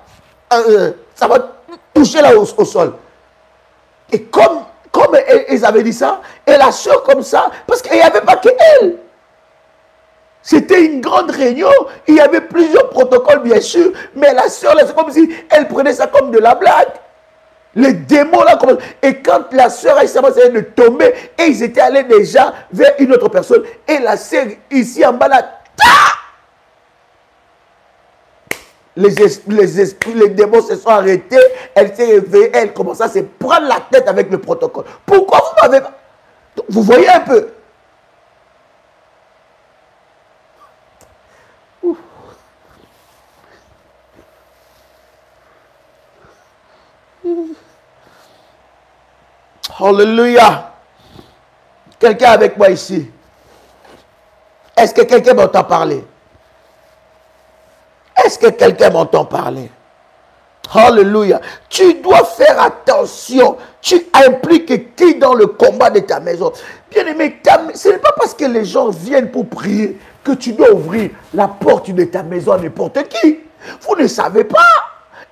ça va toucher là au sol. Et comme ils avaient dit ça, et la soeur comme ça, parce qu'il n'y avait pas que elle. C'était une grande réunion, il y avait plusieurs protocoles bien sûr, mais la sœur là, c'est comme si elle prenait ça comme de la blague. Les démons là, et quand la sœur a essayé de tomber, et ils étaient allés déjà vers une autre personne, et la sœur ici en bas là, les démons se sont arrêtés, elle s'est réveillée, elle commença à se prendre la tête avec le protocole. Pourquoi vous m'avez... Vous voyez un peu? Alléluia. Quelqu'un avec moi ici. Est-ce que quelqu'un m'entend parler? Est-ce que quelqu'un m'entend parler? Alléluia. Tu dois faire attention. Tu impliques qui dans le combat de ta maison? Bien-aimé, ce n'est pas parce que les gens viennent pour prier que tu dois ouvrir la porte de ta maison à n'importe qui. Vous ne savez pas.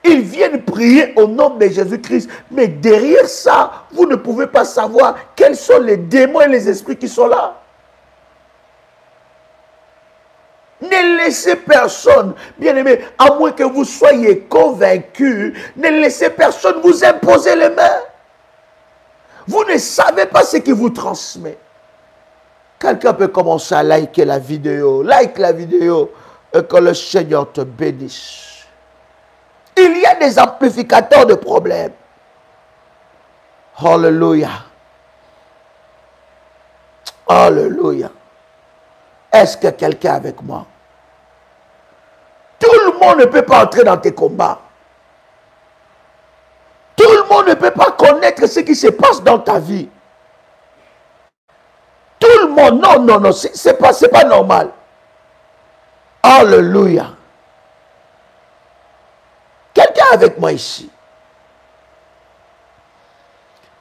Ils viennent prier au nom de Jésus-Christ. Mais derrière ça, vous ne pouvez pas savoir quels sont les démons et les esprits qui sont là. Ne laissez personne, bien-aimé, à moins que vous soyez convaincus, ne laissez personne vous imposer les mains. Vous ne savez pas ce qui vous transmet. Quelqu'un peut commencer à liker la vidéo. Like la vidéo et que le Seigneur te bénisse. Il y a des amplificateurs de problèmes. Alléluia. Alléluia. Est-ce que quelqu'un est avec moi? Tout le monde ne peut pas entrer dans tes combats. Tout le monde ne peut pas connaître ce qui se passe dans ta vie. Tout le monde, non, non, non, c'est pas normal. Alléluia. Quelqu'un avec moi ici?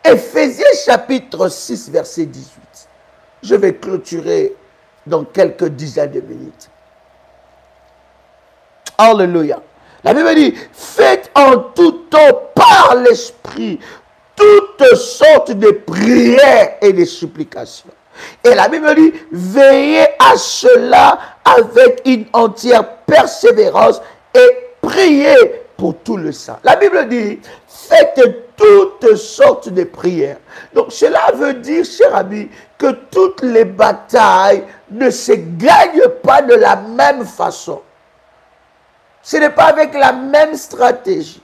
Éphésiens chapitre 6, verset 18. Je vais clôturer dans quelques dizaines de minutes. Alléluia. La Bible dit, faites en tout temps par l'Esprit toutes sortes de prières et de supplications. Et la Bible dit, veillez à cela avec une entière persévérance et priez pour tout le sang. La Bible dit, faites toutes sortes de prières. Donc cela veut dire, cher ami, que toutes les batailles ne se gagnent pas de la même façon. Ce n'est pas avec la même stratégie.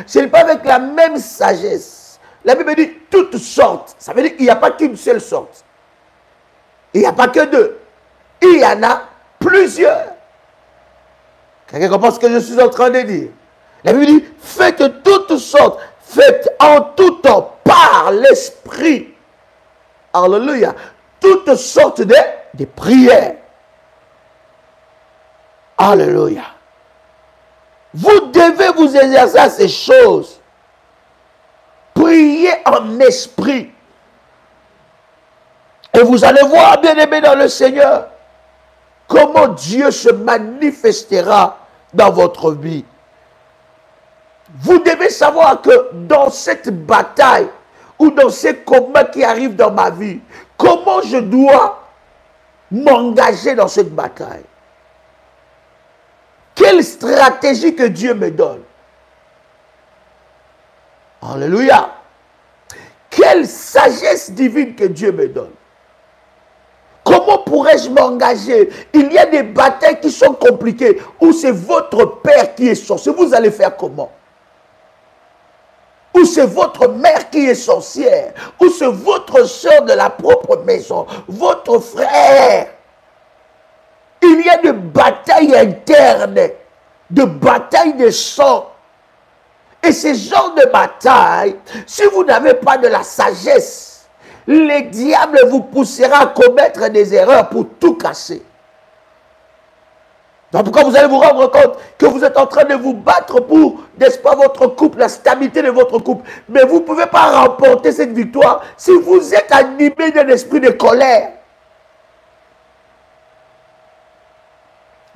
Ce n'est pas avec la même sagesse. La Bible dit toutes sortes. Ça veut dire qu'il n'y a pas qu'une seule sorte. Il n'y a pas que deux. Il y en a plusieurs. Quelqu'un comprend ce que je suis en train de dire? La Bible dit, faites toutes sortes. Faites en tout temps par l'Esprit. Alléluia. Toutes sortes de prières. Alléluia. Vous devez vous exercer à ces choses. Priez en esprit. Et vous allez voir, bien-aimés dans le Seigneur, comment Dieu se manifestera dans votre vie. Vous devez savoir que dans cette bataille ou dans ces combats qui arrivent dans ma vie, comment je dois m'engager dans cette bataille. Quelle stratégie que Dieu me donne. Alléluia. Quelle sagesse divine que Dieu me donne. Comment pourrais-je m'engager? Il y a des batailles qui sont compliquées, où c'est votre père qui est sorcier. Vous allez faire comment? Ou c'est votre mère qui est sorcière, ou c'est votre soeur de la propre maison, votre frère. Il y a des batailles internes, de batailles de sang. Et ces genres de batailles, si vous n'avez pas de la sagesse, le diable vous poussera à commettre des erreurs pour tout casser. Donc pourquoi vous allez vous rendre compte que vous êtes en train de vous battre pour, n'est-ce pas, votre couple, la stabilité de votre couple. Mais vous ne pouvez pas remporter cette victoire si vous êtes animé d'un esprit de colère.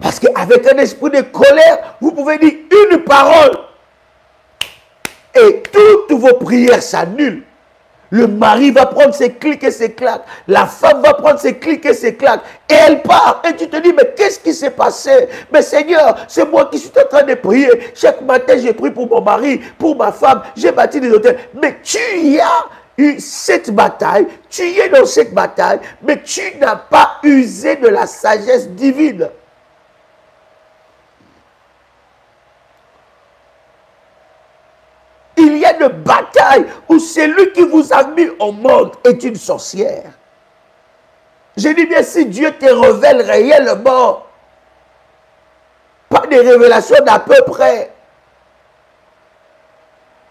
Parce qu'avec un esprit de colère, vous pouvez dire une parole et toutes vos prières s'annulent. Le mari va prendre ses clics et ses claques. La femme va prendre ses clics et ses claques. Et elle part. Et tu te dis, mais qu'est-ce qui s'est passé? Mais Seigneur, c'est moi qui suis en train de prier. Chaque matin, j'ai prié pour mon mari, pour ma femme. J'ai bâti des hôtels. Mais tu y as eu cette bataille. Tu y es dans cette bataille. Mais tu n'as pas usé de la sagesse divine. Il y a une bataille où celui qui vous a mis au monde est une sorcière. Je dis bien, si Dieu te révèle réellement, pas des révélations d'à peu près.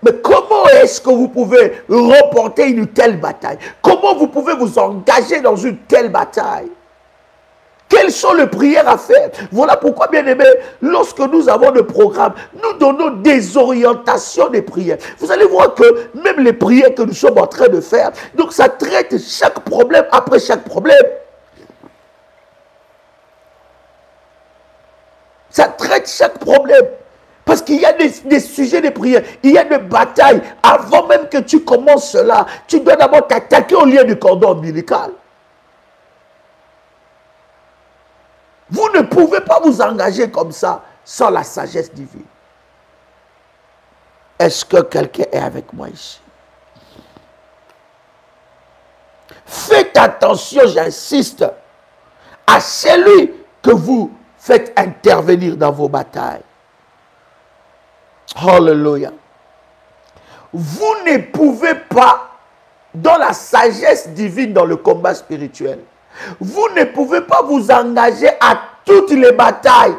Mais comment est-ce que vous pouvez remporter une telle bataille? Comment vous pouvez vous engager dans une telle bataille? Quelles sont les prières à faire? Voilà pourquoi, bien aimé, lorsque nous avons le programme, nous donnons des orientations des prières. Vous allez voir que même les prières que nous sommes en train de faire, donc ça traite chaque problème après chaque problème. Ça traite chaque problème. Parce qu'il y a des sujets de prière, il y a des batailles. Avant même que tu commences cela, tu dois d'abord t'attaquer au lien du cordon ombilical. Vous ne pouvez pas vous engager comme ça sans la sagesse divine. Est-ce que quelqu'un est avec moi ici? Faites attention, j'insiste, à celui que vous faites intervenir dans vos batailles. Alléluia. Vous ne pouvez pas, dans la sagesse divine, dans le combat spirituel, vous ne pouvez pas vous engager à toutes les batailles.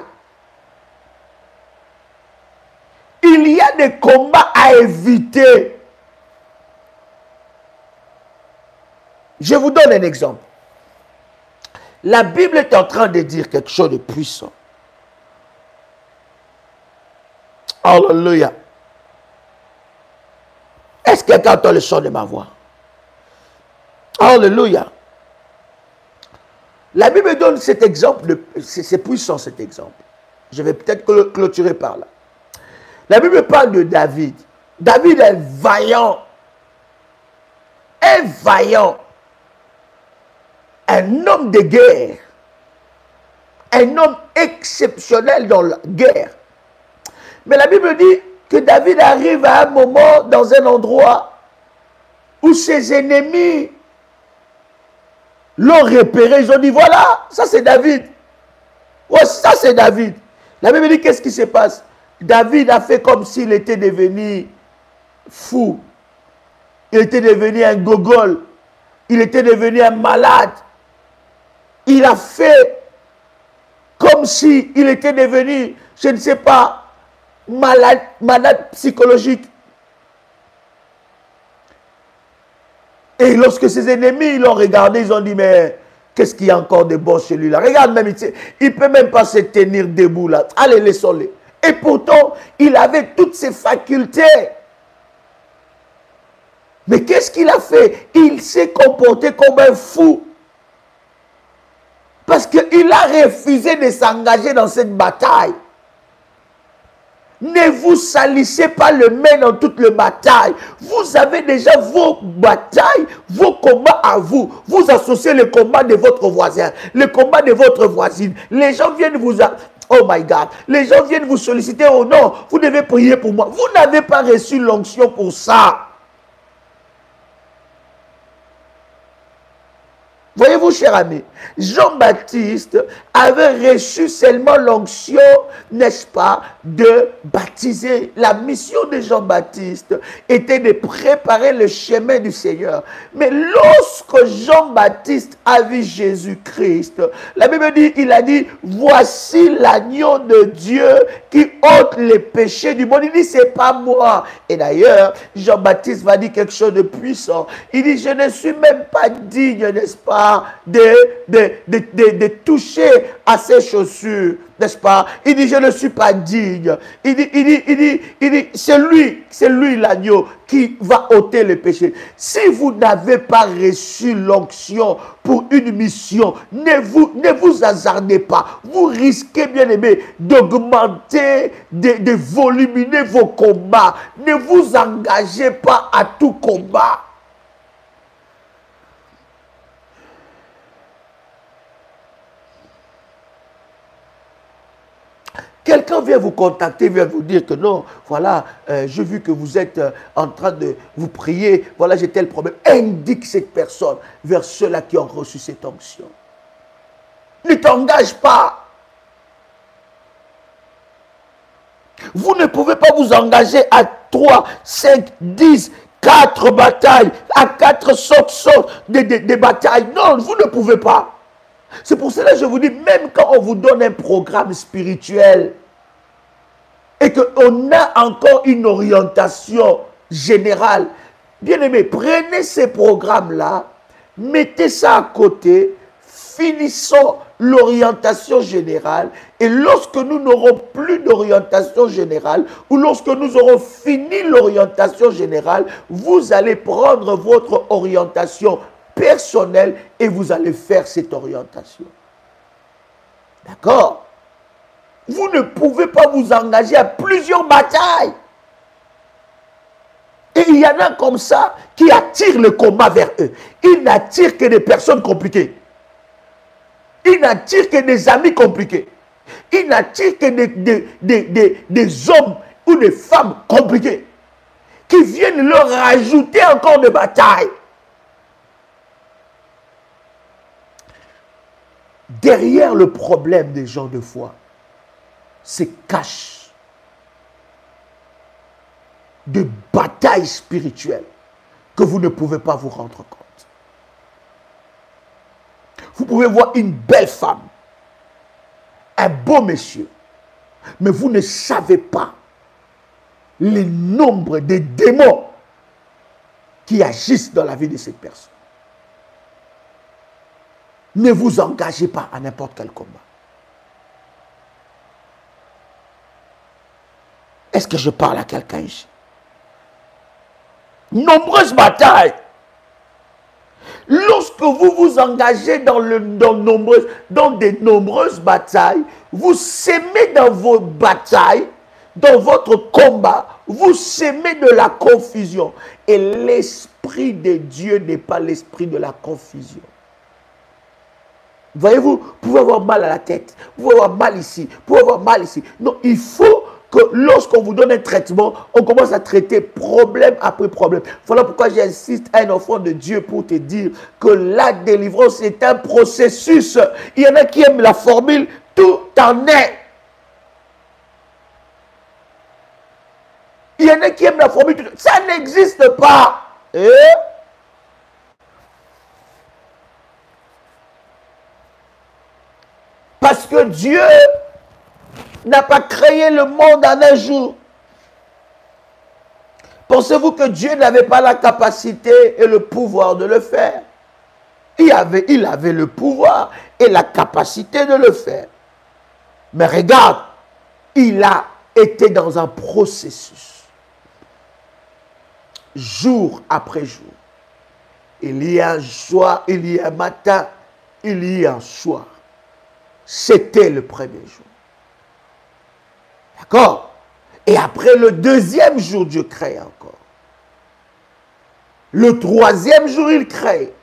Il y a des combats à éviter. Je vous donne un exemple. La Bible est en train de dire quelque chose de puissant. Alléluia. Est-ce que quelqu'un entend le son de ma voix? Alléluia. La Bible donne cet exemple, c'est puissant cet exemple. Je vais peut-être clôturer par là. La Bible parle de David. David est vaillant. Un vaillant. Un homme de guerre. Un homme exceptionnel dans la guerre. Mais la Bible dit que David arrive à un moment dans un endroit où ses ennemis l'ont repéré. Ils ont dit, voilà, ça c'est David. Ouais, ça c'est David. La Bible dit, qu'est-ce qui se passe? David a fait comme s'il était devenu fou. Il était devenu un gogol. Il était devenu un malade. Il a fait comme s'il était devenu, je ne sais pas, malade psychologique. Et lorsque ses ennemis l'ont regardé, ils ont dit, mais qu'est-ce qu'il y a encore de bon chez lui là? Regarde même, il ne peut même pas se tenir debout là. Allez, laissons-le. Et pourtant, il avait toutes ses facultés. Mais qu'est-ce qu'il a fait? Il s'est comporté comme un fou. Parce qu'il a refusé de s'engager dans cette bataille. Ne vous salissez pas le main dans toute la bataille. Vous avez déjà vos batailles, vos combats à vous. Vous associez le combat de votre voisin, le combat de votre voisine. Les gens viennent vous... Oh my God. Les gens viennent vous solliciter. Oh non, vous devez prier pour moi. Vous n'avez pas reçu l'onction pour ça. Voyez-vous, cher ami, Jean-Baptiste avait reçu seulement l'onction, n'est-ce pas, de baptiser. La mission de Jean-Baptiste était de préparer le chemin du Seigneur. Mais lorsque Jean-Baptiste a vu Jésus-Christ, la Bible dit, il a dit, voici l'agneau de Dieu qui ôte les péchés du monde. Il dit, c'est pas moi. Et d'ailleurs, Jean-Baptiste va dire quelque chose de puissant. Il dit, je ne suis même pas digne, n'est-ce pas, de toucher à ses chaussures, n'est-ce pas? Il dit, je ne suis pas digne. Il dit, c'est lui l'agneau qui va ôter le péché. Si vous n'avez pas reçu l'onction pour une mission, ne vous hasardez pas. Vous risquez, bien aimé, d'augmenter, de voluminer vos combats. Ne vous engagez pas à tout combat. Quelqu'un vient vous contacter, vient vous dire que non, voilà, j'ai vu que vous êtes en train de vous prier, voilà, j'ai tel problème. Indique cette personne vers ceux-là qui ont reçu cette onction. Ne t'engage pas. Vous ne pouvez pas vous engager à 3, 5, 10, 4 batailles, à 4 sortes de batailles. Non, vous ne pouvez pas. C'est pour cela que je vous dis, même quand on vous donne un programme spirituel et qu'on a encore une orientation générale, bien aimé, prenez ces programmes-là, mettez ça à côté, finissons l'orientation générale. Et lorsque nous n'aurons plus d'orientation générale, ou lorsque nous aurons fini l'orientation générale, vous allez prendre votre orientation personnelle et vous allez faire cette orientation. D'accord? Vous ne pouvez pas vous engager à plusieurs batailles. Et il y en a comme ça qui attirent le combat vers eux. Ils n'attirent que des personnes compliquées. Ils n'attirent que des amis compliqués. Ils n'attirent que des hommes ou des femmes compliquées qui viennent leur rajouter encore des batailles. Derrière le problème des gens de foi, se cache de batailles spirituelles que vous ne pouvez pas vous rendre compte. Vous pouvez voir une belle femme, un beau monsieur, mais vous ne savez pas le nombre de démons qui agissent dans la vie de cette personne. Ne vous engagez pas à n'importe quel combat. Est-ce que je parle à quelqu'un ici? Nombreuses batailles. Lorsque vous vous engagez dans de nombreuses batailles, vous s'aimez dans vos batailles, dans votre combat, vous s'aimez de la confusion. Et l'Esprit de Dieu n'est pas l'esprit de la confusion. Voyez-vous, vous pouvez avoir mal à la tête, vous pouvez avoir mal ici, vous pouvez avoir mal ici. Non, il faut que lorsqu'on vous donne un traitement, on commence à traiter problème après problème. Voilà pourquoi j'insiste à un enfant de Dieu pour te dire que la délivrance est un processus. Il y en a qui aiment la formule, tout en est. Il y en a qui aiment la formule, ça n'existe pas. Parce que Dieu n'a pas créé le monde en un jour. Pensez-vous que Dieu n'avait pas la capacité et le pouvoir de le faire? Il avait le pouvoir et la capacité de le faire. Mais regarde, il a été dans un processus. Jour après jour. Il y a un soir, il y a un matin, il y a un soir. C'était le premier jour. D'accord? Et après le deuxième jour, Dieu crée encore. Le troisième jour, il crée.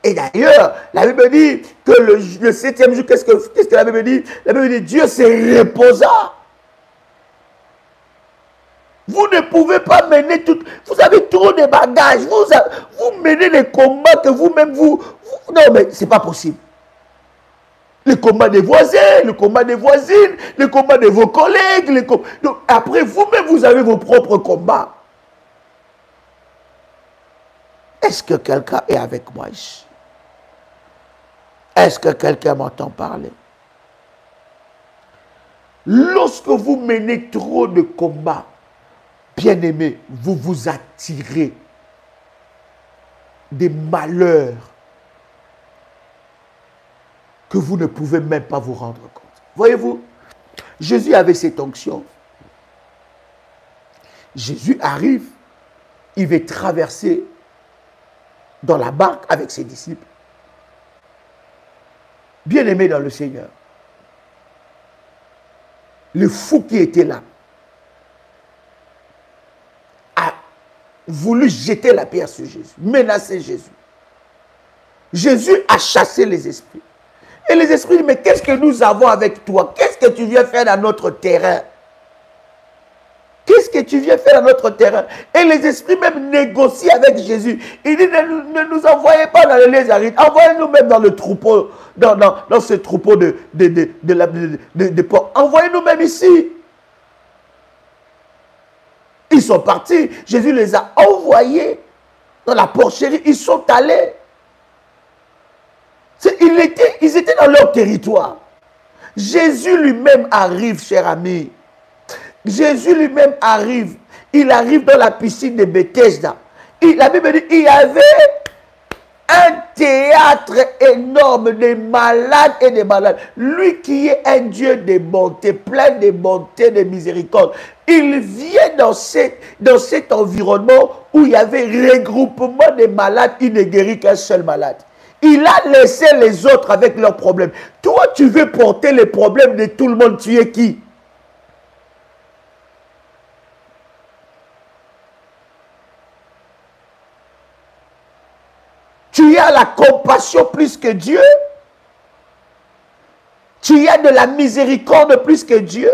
Et d'ailleurs, la Bible dit que le septième jour, qu'est-ce que la Bible dit? La Bible dit, Dieu se reposa. Vous ne pouvez pas mener tout. Vous avez trop de bagages. Vous menez des combats que vous-même, non, mais ce n'est pas possible. Le combat des voisins, le combat des voisines, le combat de vos collègues. Donc, après, vous-même, vous avez vos propres combats. Est-ce que quelqu'un est avec moi ici? Est-ce que quelqu'un m'entend parler? Lorsque vous menez trop de combats, bien-aimés, vous vous attirez des malheurs que vous ne pouvez même pas vous rendre compte. Voyez-vous, Jésus avait cette onction. Jésus arrive, il veut traverser dans la barque avec ses disciples. Bien-aimé dans le Seigneur. Le fou qui était là a voulu jeter la pierre sur Jésus, menacer Jésus. Jésus a chassé les esprits. Et les esprits disent, mais qu'est-ce que nous avons avec toi? Qu'est-ce que tu viens faire dans notre terrain? Qu'est-ce que tu viens faire dans notre terrain? Et les esprits même négocient avec Jésus. Il dit, ne nous envoyez pas dans les arides, envoyez-nous même dans le troupeau, dans ce troupeau de porcs. Envoyez-nous même ici. Ils sont partis. Jésus les a envoyés dans la porcherie. Ils sont allés. Ils étaient dans leur territoire. Jésus lui-même arrive, cher ami. Jésus lui-même arrive. Il arrive dans la piscine de Bethesda. La Bible dit, il y avait un théâtre énorme des malades et des malades. Lui qui est un Dieu de bonté, plein de bonté, de miséricorde. Il vient dans cet environnement où il y avait regroupement des malades, il ne guérit qu'un seul malade. Il a laissé les autres avec leurs problèmes. Toi, tu veux porter les problèmes de tout le monde, tu es qui? Tu as la compassion plus que Dieu. Tu as de la miséricorde plus que Dieu.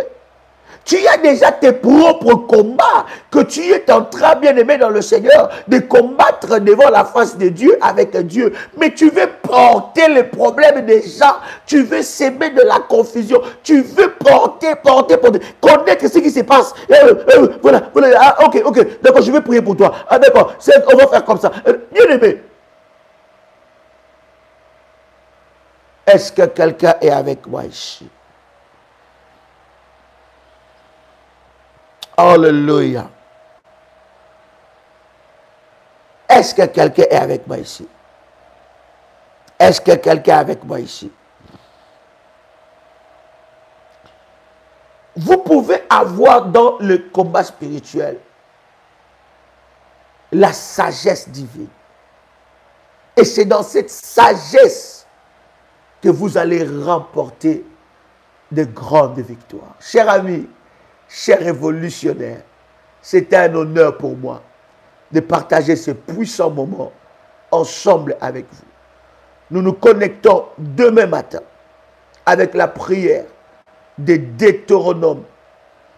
Tu as déjà tes propres combats que tu es en train, bien aimé dans le Seigneur, de combattre devant la face de Dieu avec Dieu. Mais tu veux porter les problèmes des gens. Tu veux s'aimer de la confusion. Tu veux porter, connaître ce qui se passe. Voilà. Ah, ok, d'accord, je vais prier pour toi. Ah, d'accord, on va faire comme ça. Bien aimé. Est-ce que quelqu'un est avec moi ici? Alléluia. Est-ce que quelqu'un est avec moi ici? Est-ce que quelqu'un est avec moi ici? Vous pouvez avoir dans le combat spirituel la sagesse divine. Et c'est dans cette sagesse que vous allez remporter de grandes victoires. Chers amis, chers révolutionnaires, c'est un honneur pour moi de partager ce puissant moment ensemble avec vous. Nous nous connectons demain matin avec la prière de Deutéronome,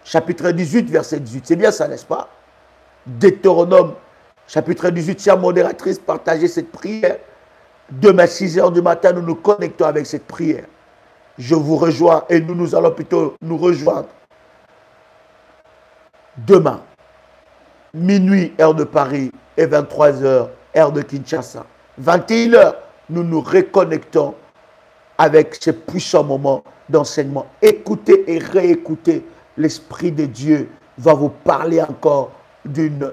chapitre 18, verset 18. C'est bien ça, n'est-ce pas? Deutéronome, chapitre 18, chère modératrice, partagez cette prière. Demain, 6 heures du matin, nous nous connectons avec cette prière. Je vous rejoins et nous allons plutôt nous rejoindre. Demain, minuit, heure de Paris, et 23 heures, heure de Kinshasa. 21 heures, nous nous reconnectons avec ce puissant moment d'enseignement. Écoutez et réécoutez. L'Esprit de Dieu va vous parler encore d'une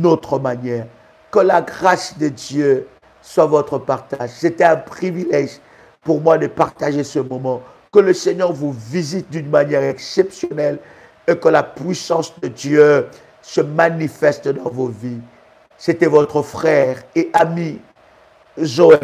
autre manière. Que la grâce de Dieu soit votre partage. C'était un privilège pour moi de partager ce moment. Que le Seigneur vous visite d'une manière exceptionnelle et que la puissance de Dieu se manifeste dans vos vies. C'était votre frère et ami Joël